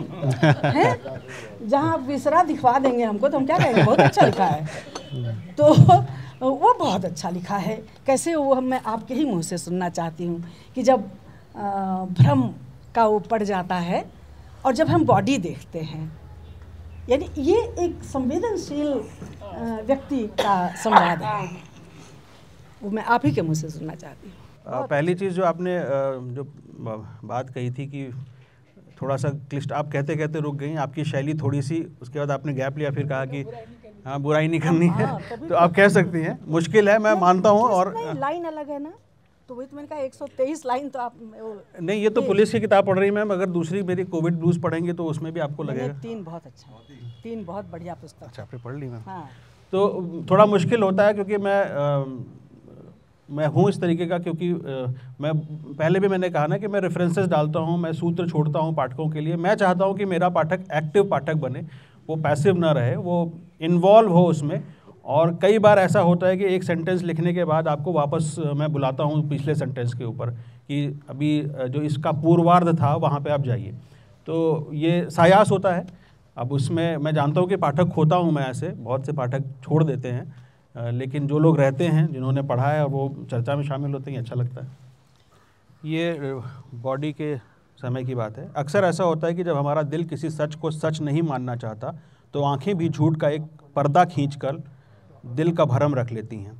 है? जहाँ आप विसरा दिखवा देंगे हमको तो हम क्या कहेंगे बहुत अच्छा लिखा है। तो वो बहुत अच्छा लिखा है। कैसे वो मैं आपके ही मुंह से सुनना चाहती हूँ कि जब भ्रम का वो पड़ जाता है और जब हम बॉडी देखते हैं, यानी ये एक संवेदनशील व्यक्ति का संवाद है, वो मैं आप ही के मुंह से सुनना चाहती हूँ। पहली चीज़ जो आपने जो बात कही थी कि थोड़ा सा क्लिष्ट, आप कहते कहते रुक गई, आपकी शैली थोड़ी सी, उसके बाद आपने गैप लिया, फिर कहा कि हाँ बुराई नहीं करनी है, तो आप कह सकती हैं। मुश्किल है, मैं मानता हूँ। और लाइन अलग है ना, तो वही तो मैंने कहा 123 लाइन तो आप नहीं, ये तो पुलिस की किताब पढ़ रही मैम, अगर दूसरी मेरी कोविड ब्लूज पढ़ेंगे तो उसमें भी आपको लगेगा। 3 बहुत अच्छा, 3 बहुत बढ़िया पुस्तक। अच्छा, आपने पढ़ ली मैम? हाँ। तो थोड़ा मुश्किल होता है क्योंकि मैं हूँ इस तरीके का, क्योंकि मैं पहले भी मैंने कहा ना कि मैं रेफरेंसेस डालता हूँ, मैं सूत्र छोड़ता हूँ पाठकों के लिए। मैं चाहता हूँ कि मेरा पाठक एक्टिव पाठक बने, वो पैसिव ना रहे, वो इन्वॉल्व हो उसमें। और कई बार ऐसा होता है कि एक सेंटेंस लिखने के बाद आपको वापस मैं बुलाता हूँ पिछले सेंटेंस के ऊपर कि अभी जो इसका पूर्वार्ध था वहाँ पे आप जाइए, तो ये सायास होता है। अब उसमें मैं जानता हूँ कि पाठक खोता हूँ मैं, ऐसे बहुत से पाठक छोड़ देते हैं, लेकिन जो लोग रहते हैं जिन्होंने पढ़ा है वो चर्चा में शामिल होते हैं, अच्छा लगता है। ये बॉडी के समय की बात है। अक्सर ऐसा होता है कि जब हमारा दिल किसी सच को सच नहीं मानना चाहता तो आंखें भी झूठ का एक पर्दा खींचकर दिल का भरम रख लेती हैं।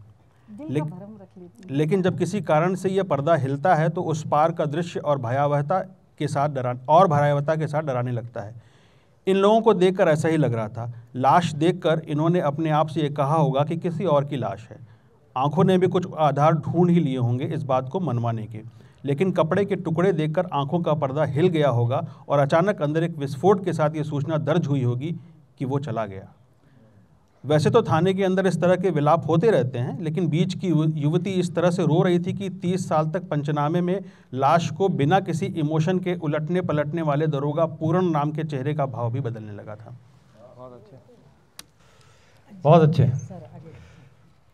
लेकिन जब किसी कारण से यह पर्दा हिलता है तो उस पार का दृश्य और भयावहता के साथ डराने लगता है। इन लोगों को देखकर ऐसा ही लग रहा था। लाश देखकर इन्होंने अपने आप से ये कहा होगा कि किसी और की लाश है। आंखों ने भी कुछ आधार ढूंढ ही लिए होंगे इस बात को मनवाने के, लेकिन कपड़े के टुकड़े देखकर आंखों का पर्दा हिल गया होगा और अचानक अंदर एक विस्फोट के साथ ये सूचना दर्ज हुई होगी कि वो चला गया। वैसे तो थाने के अंदर इस तरह के विलाप होते रहते हैं, लेकिन बीच की युवती इस तरह से रो रही थी कि 30 साल तक पंचनामे में लाश को बिना किसी इमोशन के उलटने पलटने वाले दरोगा पूर्ण नाम के चेहरे का भाव भी बदलने लगा था। बहुत अच्छे।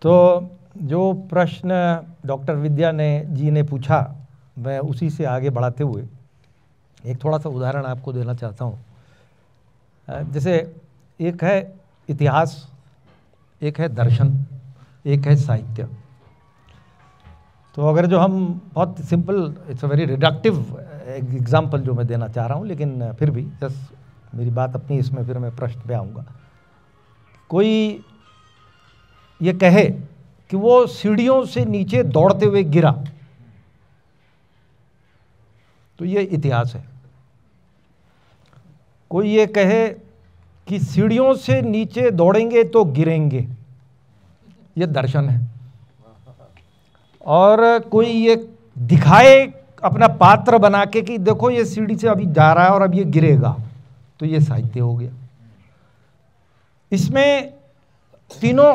तो जो प्रश्न डॉक्टर विद्या जी ने पूछा, मैं उसी से आगे बढ़ाते हुए एक थोड़ा सा उदाहरण आपको देना चाहता हूँ। जैसे एक है इतिहास, एक है दर्शन, एक है साहित्य। तो अगर जो हम बहुत simple, it's a very reductive example जो मैं देना चाह रहा हूँ, लेकिन फिर भी जस्ट मेरी बात अपनी, इसमें फिर मैं प्रश्न पे आऊँगा। कोई ये कहे कि वो सीढ़ियों से नीचे दौड़ते हुए गिरा, तो ये इतिहास है। कोई ये कहे कि सीढ़ियों से नीचे दौड़ेंगे तो गिरेंगे, ये दर्शन है। और कोई ये दिखाए अपना पात्र बना के कि देखो ये सीढ़ी से अभी जा रहा है और अब ये गिरेगा, तो ये साहित्य हो गया। इसमें तीनों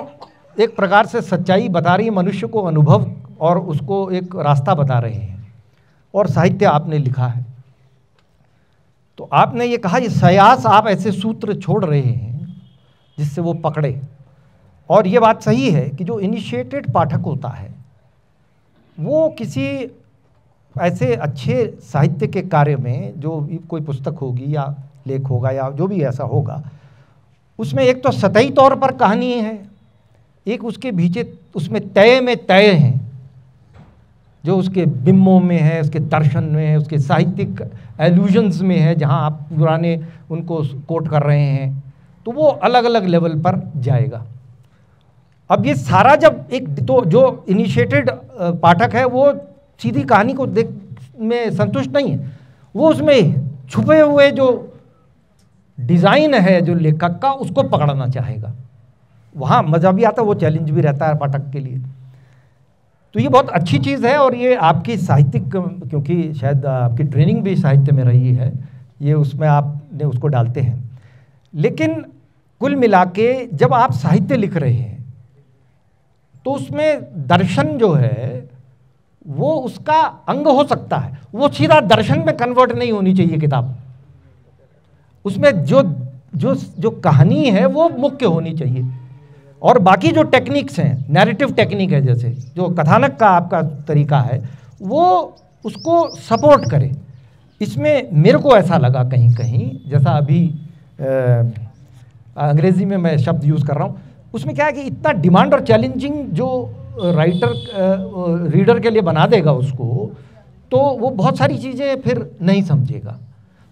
एक प्रकार से सच्चाई बता रही है, मनुष्य को अनुभव और उसको एक रास्ता बता रहे हैं, और साहित्य आपने लिखा है। तो आपने ये कहा, ये सयास आप ऐसे सूत्र छोड़ रहे हैं जिससे वो पकड़े। और ये बात सही है कि जो इनिशिएटेड पाठक होता है वो किसी ऐसे अच्छे साहित्य के कार्य में, जो कोई पुस्तक होगी या लेख होगा या जो भी ऐसा होगा, उसमें एक तो सतही तौर पर कहानी है, एक उसके पीछे उसमें तय में तय हैं, जो उसके बिंबों में है, उसके दर्शन में है, उसके साहित्यिक एल्यूजन्स में है, जहाँ आप पुराने उनको कोट कर रहे हैं, तो वो अलग अलग लेवल पर जाएगा। अब ये सारा जब एक तो जो इनिशिएटेड पाठक है वो सीधी कहानी को देख में संतुष्ट नहीं है, वो उसमें छुपे हुए जो डिज़ाइन है जो लेखक का, उसको पकड़ना चाहेगा। वहाँ मज़ा भी आता है, वो चैलेंज भी रहता है पाठक के लिए। तो ये बहुत अच्छी चीज़ है, और ये आपकी साहित्यिक, क्योंकि शायद आपकी ट्रेनिंग भी साहित्य में रही है, ये उसमें आपने उसको डालते हैं। लेकिन कुल मिला के जब आप साहित्य लिख रहे हैं तो उसमें दर्शन जो है वो उसका अंग हो सकता है, वो सीधा दर्शन में कन्वर्ट नहीं होनी चाहिए किताब। उसमें जो जो जो कहानी है वो मुख्य होनी चाहिए, और बाकी जो टेक्निक्स हैं, नैरेटिव टेक्निक है, जैसे जो कथानक का आपका तरीका है, वो उसको सपोर्ट करे। इसमें मेरे को ऐसा लगा कहीं कहीं, जैसा अभी अंग्रेजी में मैं शब्द यूज़ कर रहा हूँ, उसमें क्या है कि इतना डिमांड और चैलेंजिंग जो राइटर रीडर के लिए बना देगा उसको, तो वो बहुत सारी चीज़ें फिर नहीं समझेगा,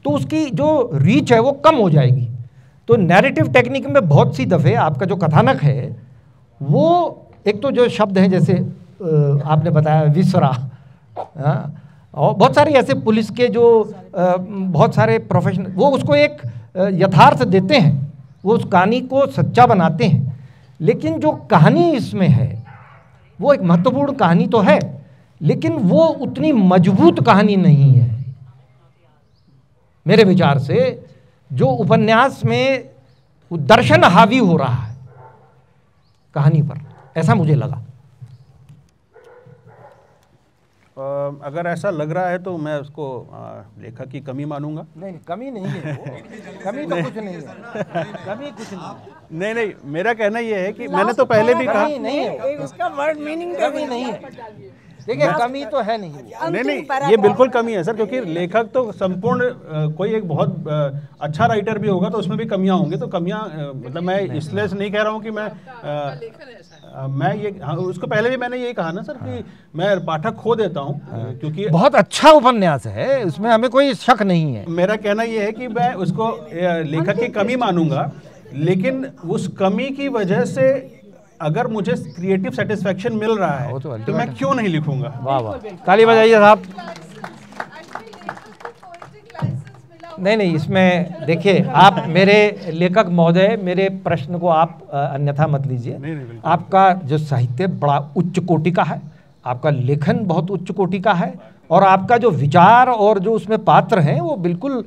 तो उसकी जो रीच है वो कम हो जाएगी। तो नैरेटिव टेक्निक में बहुत सी दफ़े आपका जो कथानक है वो एक तो जो शब्द हैं, जैसे आपने बताया विसरा, और बहुत सारे ऐसे पुलिस के जो बहुत सारे प्रोफेशनल वो उसको एक यथार्थ देते हैं, वो उस कहानी को सच्चा बनाते हैं, लेकिन जो कहानी इसमें है वो एक महत्वपूर्ण कहानी तो है, लेकिन वो उतनी मजबूत कहानी नहीं है मेरे विचार से, जो उपन्यास में दर्शन हावी हो रहा है कहानी पर, ऐसा मुझे लगा। अगर ऐसा लग रहा है तो मैं उसको लेखक की कमी मानूंगा। नहीं, कमी नहीं है वो। कमी तो कुछ नहीं है, कमी कुछ नहीं। नहीं, मेरा कहना ये है कि मैंने तो पहले भी कहा नहीं है, उसका वर्ड मीनिंग कमी नहीं है। देखिए कमी तो है नहीं। नहीं, ये बिल्कुल कमी है सर, क्योंकि लेखक तो संपूर्ण कोई एक बहुत अच्छा राइटर भी होगा तो उसमें भी कमियां होंगी। तो कमियां मतलब मैं इसलिए नहीं कह रहा हूं कि मैं ये उसको पहले भी मैंने यही कहा ना सर कि मैं पाठक खो देता हूं, क्योंकि बहुत अच्छा उपन्यास है, उसमें हमें कोई शक नहीं है। मेरा कहना ये है कि मैं उसको लेखक की कमी मानूंगा, लेकिन उस कमी की वजह से अगर मुझे क्रिएटिव सेटिस्फेक्शन मिल रहा है तो मैं क्यों नहीं लिखूंगा। वाह वाह, ताली बजाइए साहब। नहीं, इसमें देखिए आप मेरे लेखक महोदय, मेरे प्रश्न को आप अन्यथा मत लीजिए। आपका जो साहित्य बड़ा उच्च कोटि का है, आपका लेखन बहुत उच्च कोटि का है, और आपका जो विचार और जो उसमें पात्र हैं वो बिल्कुल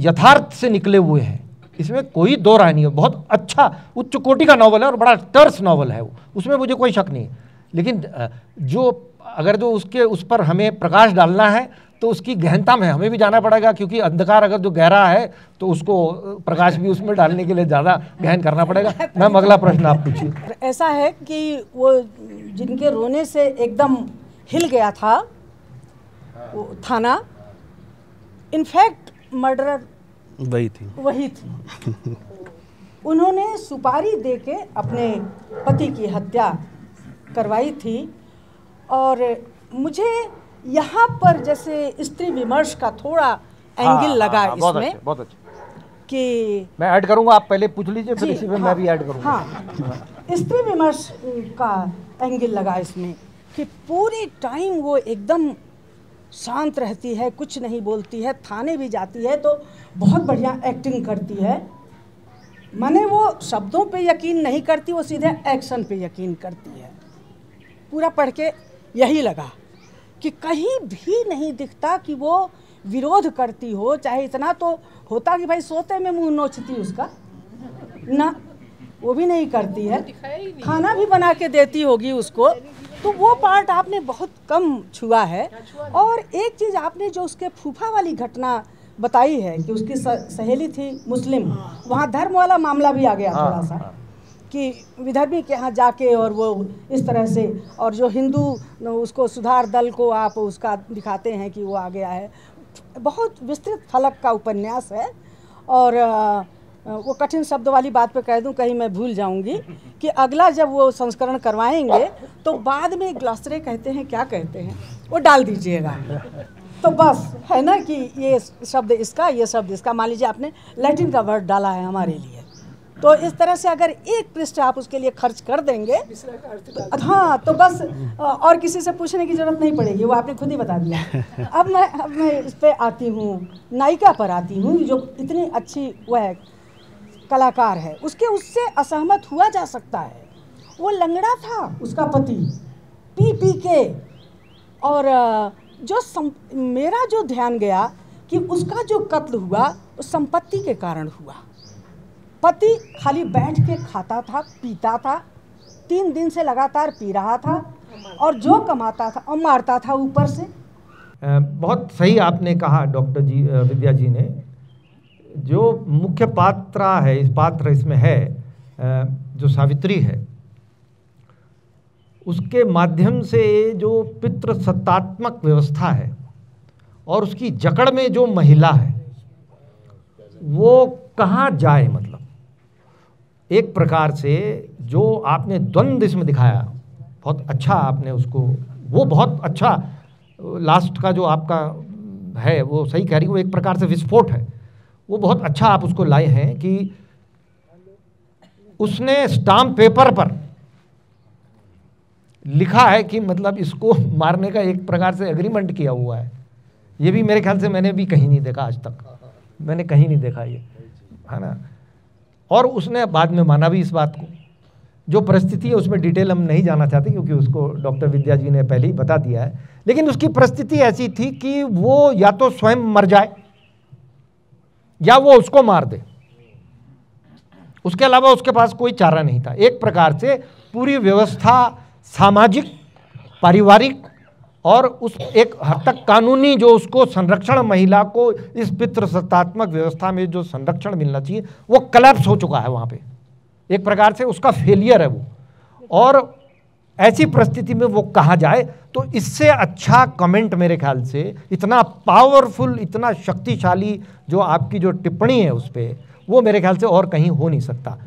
यथार्थ से निकले हुए हैं, इसमें कोई दो राय नहीं है। बहुत अच्छा उच्च कोटि का नॉवल है और बड़ा टर्स नॉवल है वो, उसमें मुझे कोई शक नहीं है। लेकिन अगर जो उस पर हमें प्रकाश डालना है तो उसकी गहनता में हमें भी जाना पड़ेगा, क्योंकि अंधकार अगर जो गहरा है तो उसको प्रकाश भी उसमें डालने के लिए ज़्यादा गहन करना पड़ेगा। मैम अगला प्रश्न आप पूछिए। ऐसा है कि वो जिनके रोने से एकदम हिल गया था वो थाना, इनफैक्ट मर्डरर वही थी। उन्होंने सुपारी देके अपने पति की हत्या करवाई थी। और मुझे यहाँ पर जैसे स्त्री विमर्श का थोड़ा एंगल लगा इसमें। बहुत अच्छा कि मैं ऐड करूँगा, आप पहले पूछ लीजिए फिर इसी में मैं भी ऐड करूँगा। हाँ, स्त्री विमर्श का एंगल लगा इसमें कि पूरी टाइम वो एकदम शांत रहती है, कुछ नहीं बोलती है, थाने भी जाती है तो बहुत बढ़िया एक्टिंग करती है। माने वो शब्दों पे यकीन नहीं करती, वो सीधे एक्शन पे यकीन करती है। पूरा पढ़ के यही लगा कि कहीं भी नहीं दिखता कि वो विरोध करती हो। चाहे इतना तो होता कि भाई सोते में मुंह नोचती उसका ना, वो भी नहीं करती है, खाना भी बना के देती होगी उसको। तो वो पार्ट आपने बहुत कम छुआ है। और एक चीज़ आपने जो उसके फूफा वाली घटना बताई है कि उसकी सहेली थी मुस्लिम, वहाँ धर्म वाला मामला भी आ गया थोड़ा सा कि विधर्मी के यहाँ जाके और वो इस तरह से, और जो हिंदू उसको सुधार दल को आप उसका दिखाते हैं कि वो आ गया है। बहुत विस्तृत फलक का उपन्यास है। और वो कठिन शब्द वाली बात पे कह दूं, कहीं मैं भूल जाऊंगी कि अगला जब वो संस्करण करवाएंगे तो बाद में ग्लॉसरी कहते हैं, क्या कहते हैं, वो डाल दीजिएगा। तो बस है ना कि ये शब्द इसका, ये शब्द इसका। मान लीजिए आपने लैटिन का वर्ड डाला है हमारे लिए, तो इस तरह से अगर एक पृष्ठ आप उसके लिए खर्च कर देंगे तो हाँ, तो बस और किसी से पूछने की जरूरत नहीं पड़ेगी, वो आपने खुद ही बता दिया। अब मैं इस पे आती हूँ, नायिका पर आती हूँ, जो इतनी अच्छी वह कलाकार है, उससे असहमत हुआ जा सकता है। वो लंगड़ा था उसका पति, पी के। और मेरा जो ध्यान गया कि उसका जो कत्ल हुआ वो संपत्ति के कारण हुआ। पति खाली बैठ के खाता था, पीता था, 3 दिन से लगातार पी रहा था, और जो कमाता था और मारता था ऊपर से। बहुत सही आपने कहा डॉक्टर जी, विद्या जी ने। जो मुख्य पात्र इसमें है, जो सावित्री है, उसके माध्यम से जो पितृसत्तात्मक व्यवस्था है और उसकी जकड़ में जो महिला है वो कहाँ जाए, मतलब एक प्रकार से जो आपने द्वंद्व इसमें दिखाया, बहुत अच्छा आपने उसको, वो बहुत अच्छा लास्ट का जो आपका है वो सही कह रही, वो एक प्रकार से विस्फोट है, वो बहुत अच्छा आप उसको लाए हैं कि उसने स्टाम्प पेपर पर लिखा है कि मतलब इसको मारने का एक प्रकार से एग्रीमेंट किया हुआ है। ये भी मेरे ख्याल से मैंने भी कहीं नहीं देखा, आज तक मैंने कहीं नहीं देखा ये, है ना। और उसने बाद में माना भी इस बात को। जो परिस्थिति है उसमें डिटेल हम नहीं जाना चाहते क्योंकि उसको डॉक्टर विद्या जी ने पहले ही बता दिया है, लेकिन उसकी परिस्थिति ऐसी थी कि वो या तो स्वयं मर जाए या वो उसको मार दे, उसके अलावा उसके पास कोई चारा नहीं था। एक प्रकार से पूरी व्यवस्था सामाजिक, पारिवारिक और उस एक हद तक कानूनी जो उसको संरक्षण, महिला को इस पितृसत्तात्मक व्यवस्था में जो संरक्षण मिलना चाहिए वो कलैप्स हो चुका है वहाँ पे। एक प्रकार से उसका फेलियर है वो, और ऐसी परिस्थिति में वो कहाँ जाए। तो इससे अच्छा कमेंट मेरे ख्याल से, इतना पावरफुल, इतना शक्तिशाली जो आपकी जो टिप्पणी है उस पर, वो मेरे ख्याल से और कहीं हो नहीं सकता।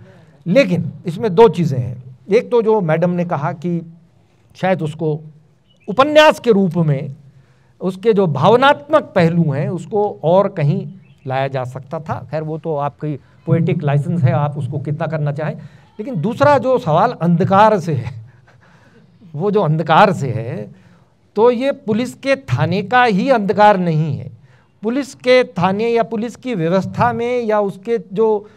लेकिन इसमें दो चीज़ें हैं। एक तो जो मैडम ने कहा कि शायद उसको उपन्यास के रूप में उसके जो भावनात्मक पहलू हैं उसको और कहीं लाया जा सकता था। खैर वो तो आपकी पोएटिक लाइसेंस है, आप उसको कितना करना चाहें। लेकिन दूसरा जो सवाल अंधकार से है, वो जो अंधकार से है, तो ये पुलिस के थाने का ही अंधकार नहीं है। पुलिस के थाने या पुलिस की व्यवस्था में या उसके जो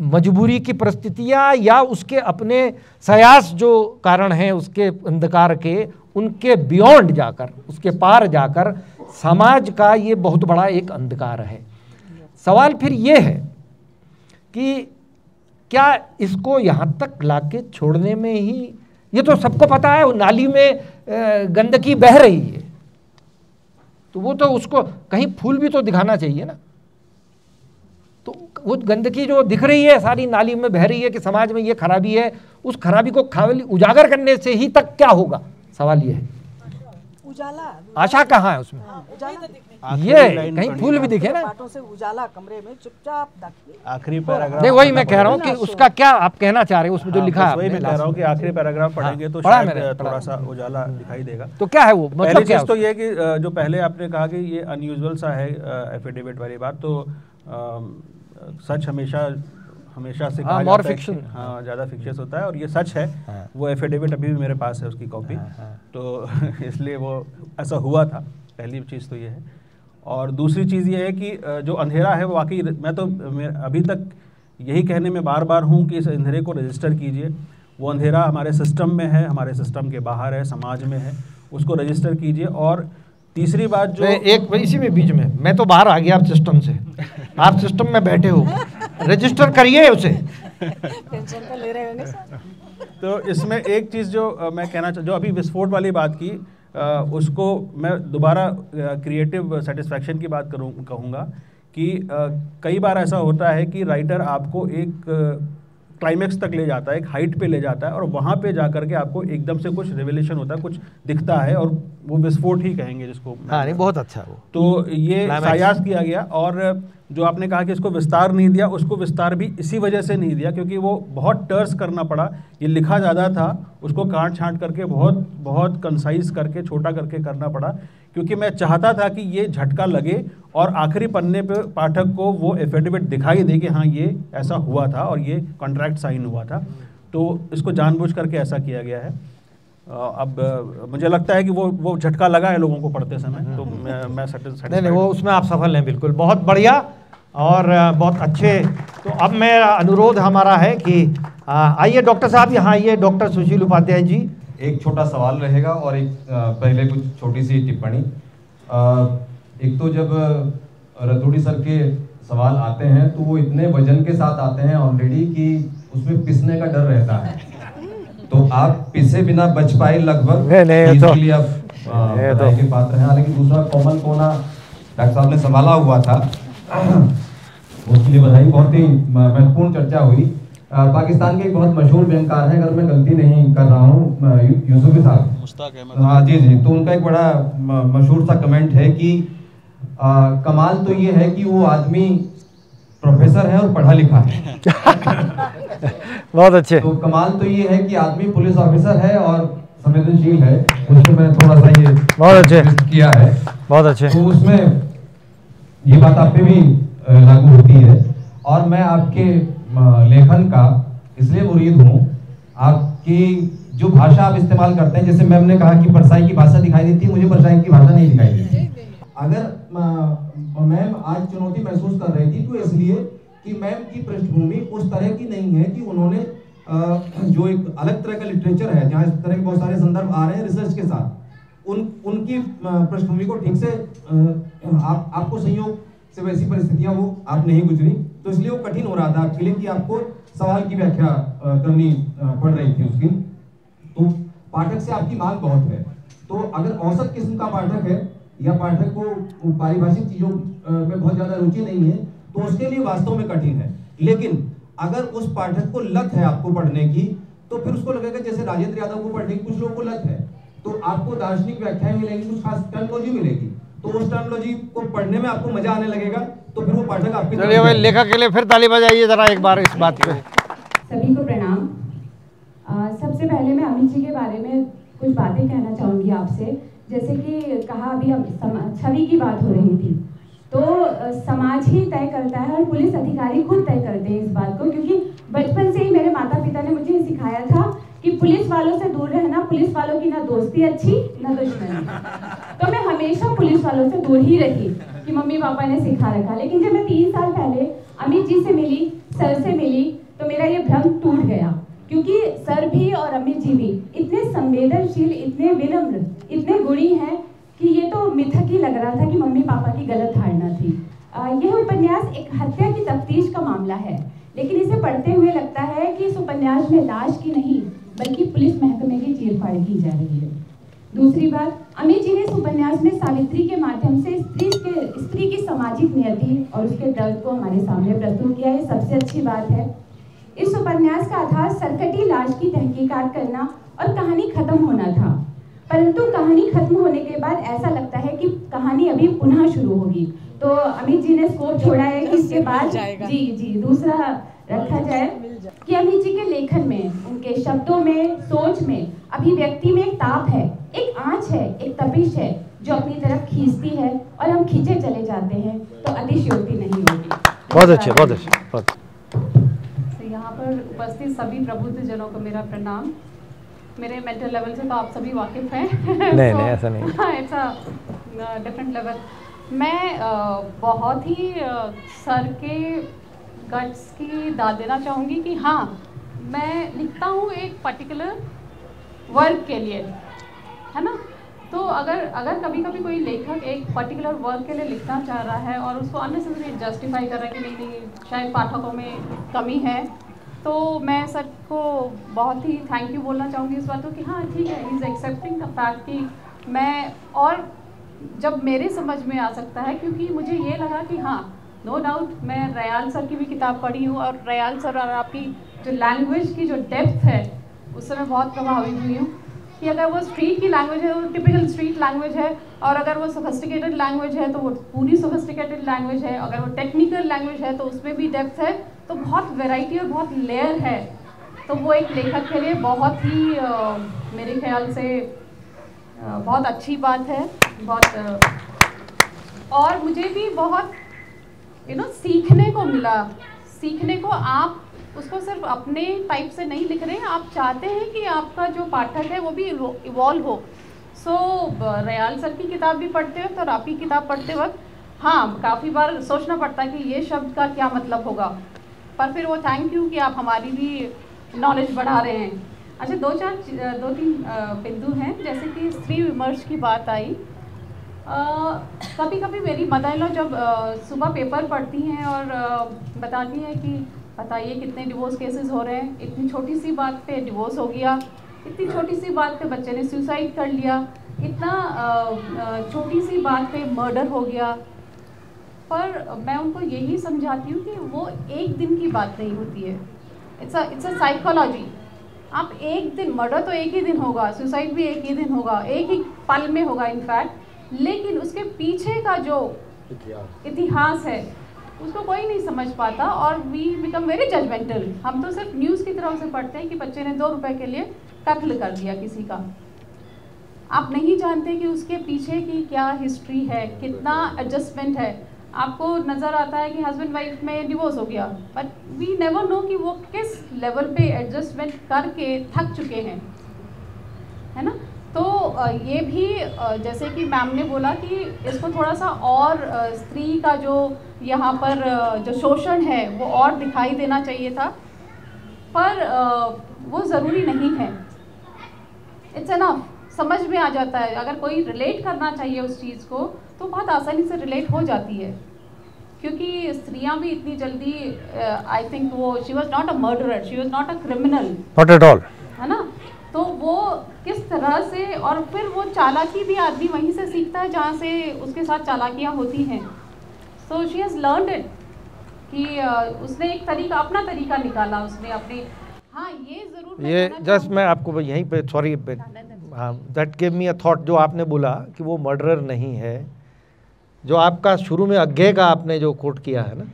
मजबूरी की परिस्थितियाँ या उसके अपने सयास जो कारण हैं उसके अंधकार के, उनके बियॉन्ड जाकर, उसके पार जाकर समाज का ये बहुत बड़ा एक अंधकार है। सवाल फिर ये है कि क्या इसको यहाँ तक लाके छोड़ने में ही, ये तो सबको पता है नाली में गंदगी बह रही है, तो वो तो उसको कहीं फूल भी तो दिखाना चाहिए ना। तो वो गंदगी जो दिख रही है सारी नाली में बह रही है कि समाज में ये खराबी है, उस खराबी को उजागर करने से ही तक क्या होगा, सवाल ये है। उजाला, आशा कहाँ है उसमें? ये कहीं फूल भी दिखे ना, बातों से उजाला कमरे में चुपचाप दाखिल। आखिरी पैराग्राफ नहीं, वही मैं कह रहा हूँ कि उसका क्या आप कहना चाह रहे हैं उसमें जो लिखा है। वही मैं कह रहा हूँ कि आखिरी पैराग्राफ पढ़ेंगे तो शायद थोड़ा सा उजाला दिखाई देगा। तो क्या है वो, मतलब क्या है? तो ये कि जो पहले आपने कहा कि ये अनयूजुअल सा है एफिडेविट वाली बात, तो सच हमेशा से कहा जाता है कि हाँ ज़्यादा फिक्शियस होता है, और ये सच है। वो एफिडेविट अभी भी मेरे पास है, उसकी कॉपी, तो इसलिए वो ऐसा हुआ था। पहली चीज़ तो ये है। और दूसरी चीज़ ये है कि जो अंधेरा है वो वाकई, मैं तो अभी तक यही कहने में बार बार हूँ कि इस अंधेरे को रजिस्टर कीजिए। वो अंधेरा हमारे सिस्टम में है, हमारे सिस्टम के बाहर है, समाज में है, उसको रजिस्टर कीजिए। और तीसरी बात जो एक इसी में बीच में, मैं तो बाहर आ गया आप सिस्टम से, आप सिस्टम में बैठे हो, रजिस्टर करिए उसे। पेंशन तो ले रहे होंगे सर। तो इसमें एक चीज़ जो मैं कहना जो अभी विस्फोट वाली बात की, उसको मैं दोबारा क्रिएटिव सेटिस्फैक्शन की बात कहूँगा कि कई बार ऐसा होता है कि राइटर आपको एक क्लाइमेक्स तक ले जाता है, एक हाइट पे ले जाता है, और वहाँ पे जा करके आपको एकदम से कुछ रिवेलेशन होता है, कुछ दिखता है, और वो विस्फोट ही कहेंगे जिसको। हाँ, नहीं, बहुत अच्छा वो। तो ये सायास किया गया। और जो आपने कहा कि इसको विस्तार नहीं दिया, उसको विस्तार भी इसी वजह से नहीं दिया क्योंकि वो बहुत टर्स करना पड़ा। ये लिखा ज़्यादा था, उसको काट छांट करके बहुत बहुत कंसाइज करके, छोटा करके करना पड़ा, क्योंकि मैं चाहता था कि ये झटका लगे और आखिरी पन्ने पे पाठक को वो एफिडेविट दिखाई दे कि हाँ ये ऐसा हुआ था और ये कॉन्ट्रैक्ट साइन हुआ था। तो इसको जानबूझ करके ऐसा किया गया है। अब मुझे लगता है कि वो झटका लगा है लोगों को पढ़ते समय, तो मैं सेटिस्फाइड। नहीं, वो उसमें आप सफल हैं, बिल्कुल, बहुत बढ़िया और बहुत अच्छे। तो अब मेरा अनुरोध हमारा है कि आइए डॉक्टर साहब यहाँ आइए, डॉक्टर सुशील उपाध्याय जी। एक छोटा सवाल रहेगा और एक पहले कुछ छोटी सी टिप्पणी। एक तो जब रतूड़ी सर के सवाल आते हैं तो वो इतने वजन के साथ आते हैं ऑलरेडी कि उसमें पिसने का डर रहता है। तो आप पिसे बिना बच पाए लगभग। नहीं तो इसके लिए आप बधाई के पात्र हैं। हालांकि दूसरा कॉमन कोना डॉक्टर साहब ने संभाला हुआ था, उसके लिए बधाई। बहुत ही महत्वपूर्ण चर्चा हुई। पाकिस्तान के एक बहुत मशहूर बैंकर हैं, अगर मैं गलती नहीं कर रहा हूँ, यूसुफ साहब, मुश्ताक अहमद। हाँ जी जी। तो उनका एक बड़ा मशहूर सा कमेंट है कि कमाल तो ये है कि वो आदमी प्रोफेसर है और पढ़ा लिखा है। बहुत अच्छे। तो कमाल तो ये है कि आदमी पुलिस ऑफिसर है और संवेदनशील है। उसमें मैं थोड़ा सा ये बहुत अच्छे किया है। बहुत अच्छे। तो उसमें ये बात आप पे भी लागू होती है। और मैं आपके लेखन का इसलिए मुरीद हूँ, आपकी जो भाषा आप इस्तेमाल करते हैं, जैसे मैम ने कहा कि परसाई की भाषा दिखाई देती है, मुझे परसाई की भाषा नहीं दिखाई देती। अगर मैम आज चुनौती महसूस कर रही थी तो इसलिए कि मैम की पृष्ठभूमि उस तरह की नहीं है कि उन्होंने जो एक अलग तरह का लिटरेचर है जहाँ इस तरह के बहुत सारे संदर्भ आ रहे हैं रिसर्च के साथ, उनकी पृष्ठभूमि को ठीक से आपको संयोग से वैसी परिस्थितियां वो आप नहीं गुजरी, तो इसलिए वो कठिन हो रहा था आपके लिए कि आपको सवाल की व्याख्या करनी पड़ रही थी उसकी। तो पाठक से आपकी मांग बहुत है, तो अगर औसत किस्म का पाठक है या पाठक को पारिभाषिक चीजों में बहुत ज्यादा रुचि नहीं है, तो उसके लिए वास्तव में कठिन है। लेकिन अगर उस पाठक को लत है आपको पढ़ने की, तो फिर उसको लगेगा जैसे राजेंद्र यादव को पढ़ने की कुछ लोगों को लत है, तो आपको दार्शनिक व्याख्याएं मिलेंगी, कुछ खास टर्मिनोलॉजी मिलेगी, तो उस टर्मिनोलॉजी को पढ़ने में आपको मजा आने लगेगा, तो फिर वो पाठक आपकी। चलिए भाई लेखक के लिए फिर ताली बजाइए जरा एक बार इस बात पे। सभी को प्रणाम। सबसे पहले मैं अमित जी के बारे में कुछ बातें कहना चाहूँगी आपसे। जैसे कि कहा अभी हम छवि की बात हो रही थी, तो समाज ही तय करता है और पुलिस अधिकारी खुद तय करते हैं इस बात को, क्योंकि बचपन से ही मेरे माता पिता ने मुझे सिखाया था कि पुलिस वालों से दूर रहना, पुलिस वालों की ना दोस्ती अच्छी ना दुश्मनी। तो मैं हमेशा पुलिस वालों से दूर ही रही कि मम्मी पापा ने सिखा रखा। लेकिन जब मैं 3 साल पहले अमित जी से मिली, सर से मिली, तो मेरा ये भ्रम टूट गया, क्योंकि सर भी और अमित जी भी इतने संवेदनशील, इतने विनम्र, इतने गुणी हैं कि ये तो मिथक ही लग रहा था कि मम्मी पापा की गलत धारणा थी। यह उपन्यास एक हत्या की तफ्तीश का मामला है, लेकिन इसे पढ़ते हुए लगता है कि इस उपन्यास में लाश की नहीं बल्कि पुलिस महकमे की चीरफाड़ की जा रही है। दूसरी बात, अमित जी ने इस उपन्यास में सावित्री के माध्यम से स्त्री की सामाजिक नियति और उसके दर्द को हमारे सामने प्रस्तुत किया। ये सबसे अच्छी बात है। इस उपन्यास का आधार सरकटी लाश की तहकीकात करना और कहानी खत्म होना था, परंतु कहानी खत्म होने के बाद ऐसा लगता है कि कहानी अभी पुनः शुरू होगी। तो अमित जी ने स्कोप छोड़ा है कि इसके बाद जी दूसरा रखा जाए कि अमित जी के लेखन में, उनके शब्दों में, सोच में, अभिव्यक्ति में एक ताप है, एक आंच है, एक तपिश है जो अपनी तरफ खींचती है और हम खींचे चले जाते हैं, तो अतिशयोक्ति नहीं होगी। बहुत अच्छे, बहुत अच्छे। यहाँ पर उपस्थित सभी प्रबुद्ध जनों को मेरा प्रणाम। मेरे मेंटल लेवल से तो आप सभी वाकिफ हैं। नहीं नहीं ऐसा नहीं, इट्स अ डिफरेंट लेवल। मैं बहुत ही सर के गट्स की दाद देना चाहूँगी कि हाँ, मैं लिखता हूँ एक पर्टिकुलर वर्क के लिए, है ना। तो अगर कभी कभी कोई लेखक एक पर्टिकुलर वर्क के लिए लिखना चाह रहा है और उसको अननेसेसरी जस्टिफाई कर रहा है कि नहीं शायद पाठकों में कमी है, तो मैं सर को बहुत ही थैंक यू बोलना चाहूँगी इस बात को कि हाँ ठीक है, he is accepting the fact कि मैं, और जब मेरे समझ में आ सकता है, क्योंकि मुझे ये लगा कि हाँ नो डाउट मैं रयाल सर की भी किताब पढ़ी हूँ और रयाल सर और आपकी जो लैंग्वेज की जो डेप्थ है उससे मैं बहुत प्रभावित हुई हूँ कि अगर वो स्ट्रीट की लैंग्वेज है, वो टिपिकल स्ट्रीट लैंग्वेज है, और अगर वो सोफिस्टिकेटेड लैंग्वेज है तो वो पूरी सोफिस्टिकेटेड लैंग्वेज है, अगर वो टेक्निकल लैंग्वेज है तो उसमें भी डेप्थ है, तो बहुत वैरायटी और बहुत लेयर है। तो वो एक लेखक के लिए बहुत ही मेरे ख्याल से बहुत अच्छी बात है, और मुझे भी बहुत सीखने को मिला। सीखने को, आप उसको सिर्फ अपने टाइप से नहीं लिख रहे हैं, आप चाहते हैं कि आपका जो पाठक है वो भी इवॉल्व हो। सो रयाल सर की किताब भी पढ़ते वक्त और आपकी किताब पढ़ते वक्त हाँ काफ़ी बार सोचना पड़ता है कि ये शब्द का क्या मतलब होगा, पर फिर वो थैंक यू कि आप हमारी भी नॉलेज बढ़ा रहे हैं। अच्छा, दो तीन बिंदु हैं, जैसे कि स्त्री विमर्श की बात आई। कभी कभी मेरी मदर इन लॉ जब सुबह पेपर पढ़ती हैं और बताती हैं कि बताइए कितने डिवोर्स केसेस हो रहे हैं, इतनी छोटी सी बात पे डिवोर्स हो गया, इतनी छोटी सी बात पे बच्चे ने सुसाइड कर लिया, इतना छोटी सी बात पे मर्डर हो गया। पर मैं उनको यही समझाती हूँ कि वो एक दिन की बात नहीं होती है, इट्स अ साइकोलॉजी। आप एक दिन, मर्डर तो एक ही दिन होगा, सुसाइड भी एक ही दिन होगा, एक ही पल में होगा इनफैक्ट, लेकिन उसके पीछे का जो इतिहास है उसको कोई नहीं समझ पाता और वी बिकम वेरी जजमेंटल। हम तो सिर्फ न्यूज़ की तरफ से पढ़ते हैं कि बच्चे ने 2 रुपए के लिए कत्ल कर दिया किसी का। आप नहीं जानते कि उसके पीछे की क्या हिस्ट्री है, कितना एडजस्टमेंट है। आपको नज़र आता है कि हस्बैंड वाइफ में डिवोर्स हो गया, बट वी नेवर नो कि वो किस लेवल पे एडजस्टमेंट करके थक चुके हैं, है ना। तो ये भी जैसे कि मैम ने बोला कि इसको थोड़ा सा और स्त्री का जो यहाँ पर जो शोषण है वो और दिखाई देना चाहिए था, पर वो ज़रूरी नहीं है। इट्स एनफ, समझ में आ जाता है। अगर कोई रिलेट करना चाहिए उस चीज़ को तो बहुत आसानी से रिलेट हो जाती है, क्योंकि स्त्रियां भी इतनी जल्दी आई थिंक वो she was not a murderer, she was not a criminal, not at all, है ना। तो वो किस तरह से, और फिर वो चालाकी भी आदमी वहीं से सीखता है जहाँ से उसके साथ चालाकियाँ होती हैं। So she has learned it कि उसने एक तरीका, अपना तरीका निकाला उसने अपने। हाँ, ये ज़रूर, ये जस्ट मैं आपको यहीं पे सॉरी, हाँ, that give me a thought. जो आपने बोला कि वो मर्डरर नहीं है, जो आपका शुरू में अज्ञे का आपने जो कोट किया है ना,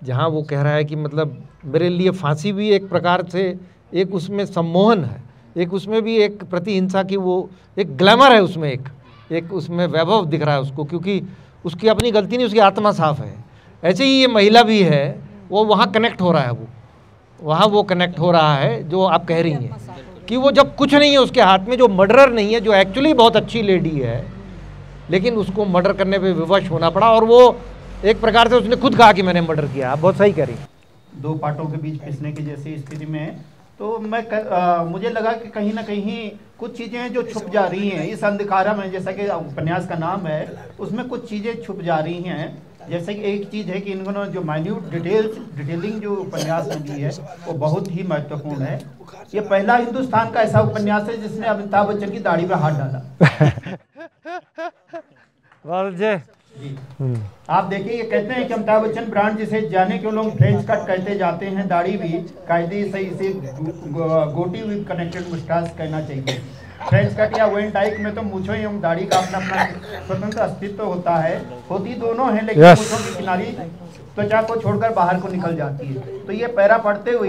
जहाँ वो कह रहा है कि मतलब मेरे लिए फांसी भी एक प्रकार से एक उसमें सम्मोहन है, एक उसमें भी एक प्रतिहिंसा की वो एक ग्लैमर है, उसमें एक उसमें वैभव दिख रहा है उसको, क्योंकि उसकी अपनी गलती नहीं, उसकी आत्मा साफ है। ऐसे ही ये महिला भी है, वो वहाँ कनेक्ट हो रहा है, वहाँ वो कनेक्ट हो रहा है जो आप कह रही हैं कि वो जब कुछ नहीं है उसके हाथ में, जो मर्डरर नहीं है, जो एक्चुअली बहुत अच्छी लेडी है, लेकिन उसको मर्डर करने पे विवश होना पड़ा, और वो एक प्रकार से उसने खुद कहा कि मैंने मर्डर किया। आप बहुत सही कह रही हैं। 2 पार्टों के बीच पिसने की जैसी स्थिति में तो मुझे लगा कि कहीं ना कहीं कुछ चीज़ें हैं जो छुप जा रही हैं इस अंधकारा में, जैसा कि उपन्यास का नाम है, उसमें कुछ चीज़ें छुप जा रही हैं। जैसे कि एक चीज़ है कि इन्होंने जो माइन्यूट डिटेलिंग जो उपन्यास में दी है वो बहुत ही महत्वपूर्ण है। ये पहला हिंदुस्तान का ऐसा उपन्यास है जिसने अमिताभ बच्चन की दाढ़ी पे हाथ डाला। आप देखिए, ये कहते हैं कि अमिताभ बच्चन ब्रांड जिसे जाने क्यों लोग फ्रेंच कट कहते जाते हैं, दाढ़ी भी कायदे सही से गोटी विद कनेक्टेड मुस्टाच कहना चाहिए। फ्रेंच कट या वेन डाइक में तो मूंछों एवं दाढ़ी का अपना अपना स्वतंत्र अस्तित्व होता है, होती दोनों है, लेकिन मूंछों की किनारी त्वचा को छोड़कर बाहर को निकल जाती है। तो ये पैरा पढ़ते हुए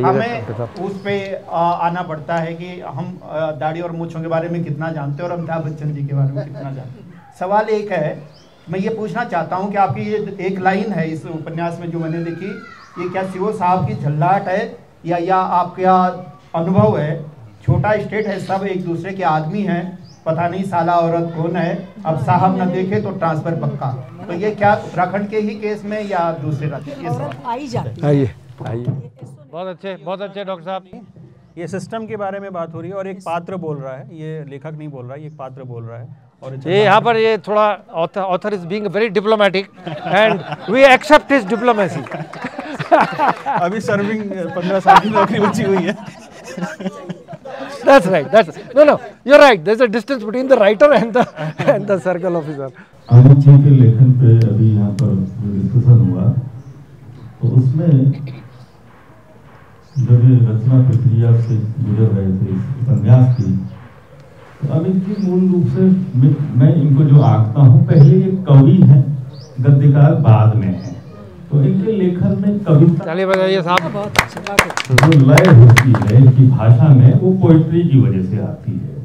हमें उस पे आना पड़ता है कि हम दाढ़ी और मूंछों के बारे में कितना जानते हैं और अमिताभ बच्चन जी के बारे में कितना जानते हैं। सवाल एक है, मैं ये पूछना चाहता हूँ कि आपकी ये एक लाइन है इस उपन्यास में जो मैंने देखी, ये क्या सीओ साहब की झल्लाहट है या आपका अनुभव है? छोटा स्टेट है, सब एक दूसरे के आदमी हैं, पता नहीं साला औरत कौन है, अब साहब न देखे तो ट्रांसफर पक्का। तो ये क्या उत्तराखंड के ही केस में या दूसरे राज्य? आइए बहुत अच्छे डॉक्टर साहब। ये सिस्टम के बारे में बात हो रही है और एक पात्र बोल रहा है, ये लेखक नहीं बोल रहा है, ये पात्र बोल रहा है। और ये यहाँ पर ये थोड़ा author is being very diplomatic and we accept his diplomacy. अभी सर्विंग 15 साल की नौकरी बची हुई है। That's right. No, you're right. There's a distance between the writer and the circle officer. Amit ji के लेखन पे अभी यहाँ पर जो डिस्कशन हुआ, तो उसमें जब ये रचना प्रक्रिया से गुजर रहे थे उपन्यास की, तो अमित जी मूल रूप से मैं इनको जो आंकता हूँ, पहले ये कवि हैं, गद्यकार बाद में है। तो इनके लेखन में कविता, चलिए बताइए साहब, जो लय होती है इनकी भाषा में, वो पोइट्री की वजह से आती है।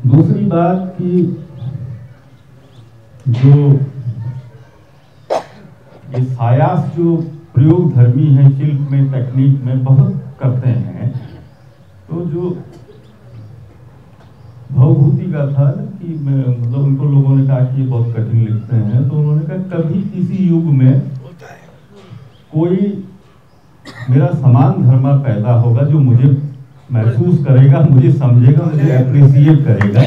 दूसरी बात कि जो ये सायास जो प्रयोग धर्मी है, शिल्प में, टेक्निक में बहुत करते हैं, तो जो भवभूति का था कि मतलब उनको लोगों ने कहा कि ये बहुत कठिन लिखते हैं, तो उन्होंने कहा कभी किसी युग में कोई मेरा समान धर्मा पैदा होगा जो मुझे महसूस करेगा, मुझे समझेगा, मुझे एप्रिसिएट करेगा।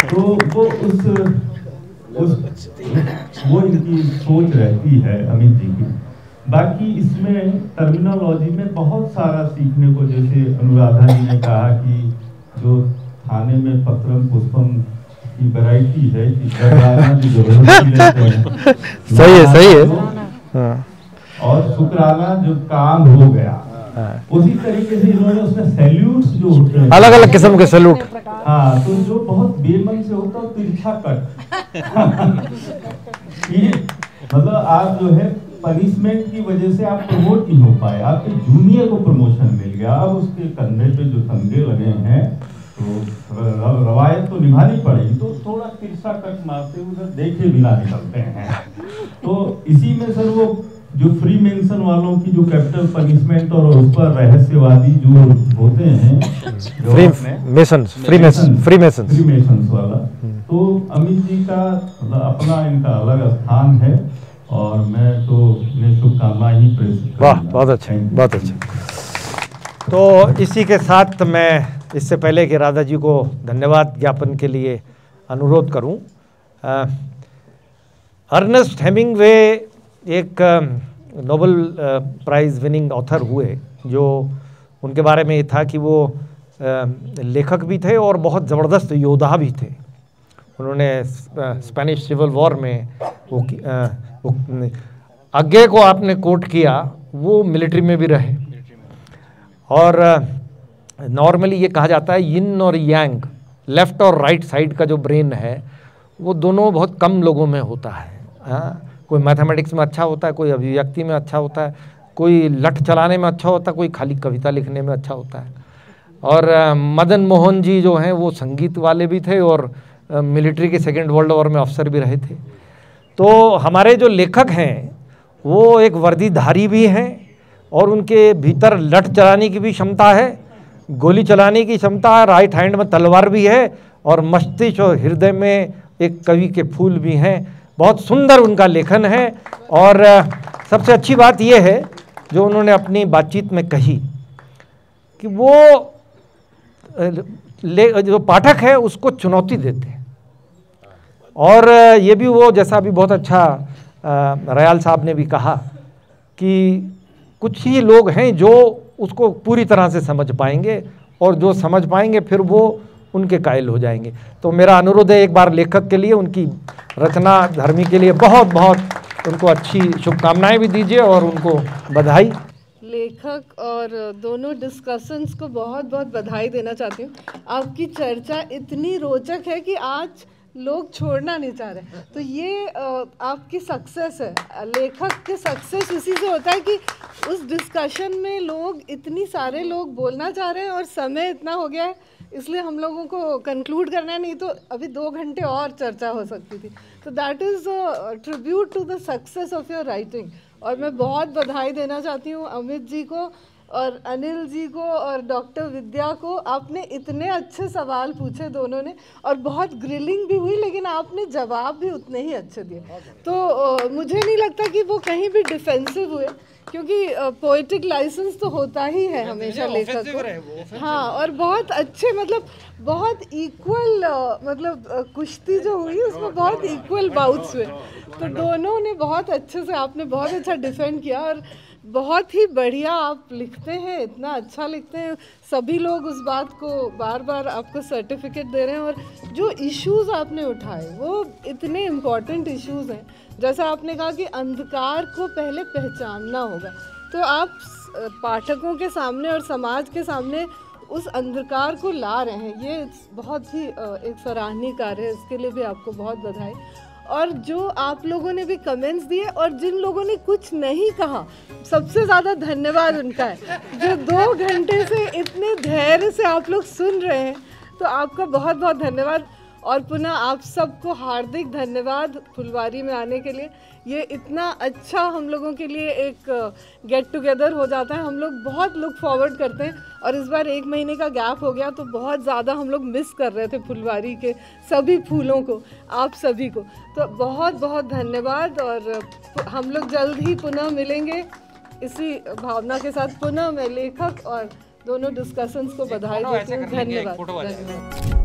तो वो इनकी सोच रहती है अमित जी की। बाकी इसमें टर्मिनोलॉजी में बहुत सारा सीखने को, जैसे अनुराधा जी ने कहा कि जो थाने में पत्रम पुष्पम की वैरायटी है कि की जरूरत लेते हैं सही है हाँ। और शुक्राना जो काम हो गया उसी तरीके से इन्होंने उसमें सैल्यूट्स जो होते हैं, अलग अलग किस्म के सैल्यूट, हाँ, तो जो बहुत बेमन से होता है तिरछा कट ये मतलब आप जो है पनिशमेंट की वजह से आप प्रमोट नहीं हो पाए, आपके जूनियर को प्रमोशन मिल गया, अब उसके कंधे पे जो तंगे लगे हैं तो रवायत तो निभानी पड़ेगी, तो थोड़ा तिरछा कट मारते उधर देखे बिना निकलते हैं। तो इसी में सर वो जो फ्री मेंशन वालों की जो कैपिटल पनिशमेंट और उस पर रहस्यवादी जो होते हैं फ्री मेसन्स वाला, तो अमित जी का मतलब अपना इनका अलग स्थान है और मैं तो शुभकामना ही प्रेषित। वाह, बहुत अच्छा, बहुत अच्छा। तो इसी के साथ मैं इससे पहले कि राधा जी को धन्यवाद ज्ञापन के लिए अनुरोध करूं, अर्नेस्ट हेमिंगवे एक नोबेल प्राइज़ विनिंग ऑथर हुए, जो उनके बारे में ये था कि वो लेखक भी थे और बहुत ज़बरदस्त योद्धा भी थे। उन्होंने स्पेनिश सिविल वॉर में वो आगे को आपने कोट किया, वो मिलिट्री में भी रहे। और नॉर्मली ये कहा जाता है यिन और यांग, लेफ़्ट और राइट साइड का जो ब्रेन है वो दोनों बहुत कम लोगों में होता है। हाँ, कोई मैथमेटिक्स में अच्छा होता है, कोई अभिव्यक्ति में अच्छा होता है, कोई लठ चलाने में अच्छा होता है, कोई खाली कविता लिखने में अच्छा होता है। और मदन मोहन जी जो हैं वो संगीत वाले भी थे और मिलिट्री के सेकेंड वर्ल्ड वॉर में अफसर भी रहे थे। तो हमारे जो लेखक हैं वो एक वर्दीधारी भी हैं और उनके भीतर लठ चलाने की भी क्षमता है, गोली चलाने की क्षमता है, राइट हैंड में तलवार भी है और मस्तिष्क और हृदय में एक कवि के फूल भी हैं। बहुत सुंदर उनका लेखन है। और सबसे अच्छी बात यह है जो उन्होंने अपनी बातचीत में कही कि वो जो पाठक है उसको चुनौती देते हैं। और ये भी वो जैसा अभी बहुत अच्छा रयाल साहब ने भी कहा कि कुछ ही लोग हैं जो उसको पूरी तरह से समझ पाएंगे और जो समझ पाएंगे फिर वो उनके कायल हो जाएंगे। तो मेरा अनुरोध है एक बार लेखक के लिए, उनकी रचना धर्मी के लिए बहुत बहुत उनको अच्छी शुभकामनाएं भी दीजिए और उनको बधाई। लेखक और दोनों डिस्कशंस को बहुत बहुत बधाई देना चाहती हूँ। आपकी चर्चा इतनी रोचक है कि आज लोग छोड़ना नहीं चाह रहे। तो ये आपकी सक्सेस है। लेखक के सक्सेस इसी से होता है कि उस डिस्कशन में लोग, इतनी सारे लोग बोलना चाह रहे हैं और समय इतना हो गया है, इसलिए हम लोगों को कंक्लूड करना है, नहीं तो अभी 2 घंटे और चर्चा हो सकती थी। तो that is a tribute to the success of your writing. और मैं बहुत बधाई देना चाहती हूँ अमित जी को और अनिल जी को और डॉक्टर विद्या को। आपने इतने अच्छे सवाल पूछे दोनों ने और बहुत ग्रिलिंग भी हुई, लेकिन आपने जवाब भी उतने ही अच्छे दिए। तो मुझे नहीं लगता कि वो कहीं भी डिफेंसिव हुए, क्योंकि पोएटिक लाइसेंस तो होता ही है हमेशा लेखक को। हाँ, और बहुत अच्छे, मतलब बहुत इक्वल, मतलब कुश्ती जो हुई उसमें बहुत इक्वल बाउट्स हुए। तो दोनों ने बहुत अच्छे से, आपने बहुत अच्छा डिफेंड किया और बहुत ही बढ़िया आप लिखते हैं, इतना अच्छा लिखते हैं। सभी लोग उस बात को बार बार आपको सर्टिफिकेट दे रहे हैं। और जो इश्यूज़ आपने उठाए वो इतने इम्पॉर्टेंट इश्यूज़ हैं। जैसा आपने कहा कि अंधकार को पहले पहचानना होगा, तो आप पाठकों के सामने और समाज के सामने उस अंधकार को ला रहे हैं। ये बहुत ही एक सराहनीय कार्य है, इसके लिए भी आपको बहुत बधाई। और जो आप लोगों ने भी कमेंट्स दिए और जिन लोगों ने कुछ नहीं कहा, सबसे ज़्यादा धन्यवाद उनका है, जो 2 घंटे से इतने धैर्य से आप लोग सुन रहे हैं। तो आपका बहुत बहुत धन्यवाद। और पुनः आप सबको हार्दिक धन्यवाद फुलवारी में आने के लिए। ये इतना अच्छा हम लोगों के लिए एक गेट टुगेदर हो जाता है। हम लोग बहुत लुक फॉरवर्ड करते हैं और इस बार 1 महीने का गैप हो गया तो बहुत ज़्यादा हम लोग मिस कर रहे थे फुलवारी के सभी फूलों को, आप सभी को। तो बहुत बहुत धन्यवाद और हम लोग जल्द ही पुनः मिलेंगे इसी भावना के साथ। पुनः मैं लेखक और दोनों डिस्कशंस को बधाई देती हूँ। धन्यवाद।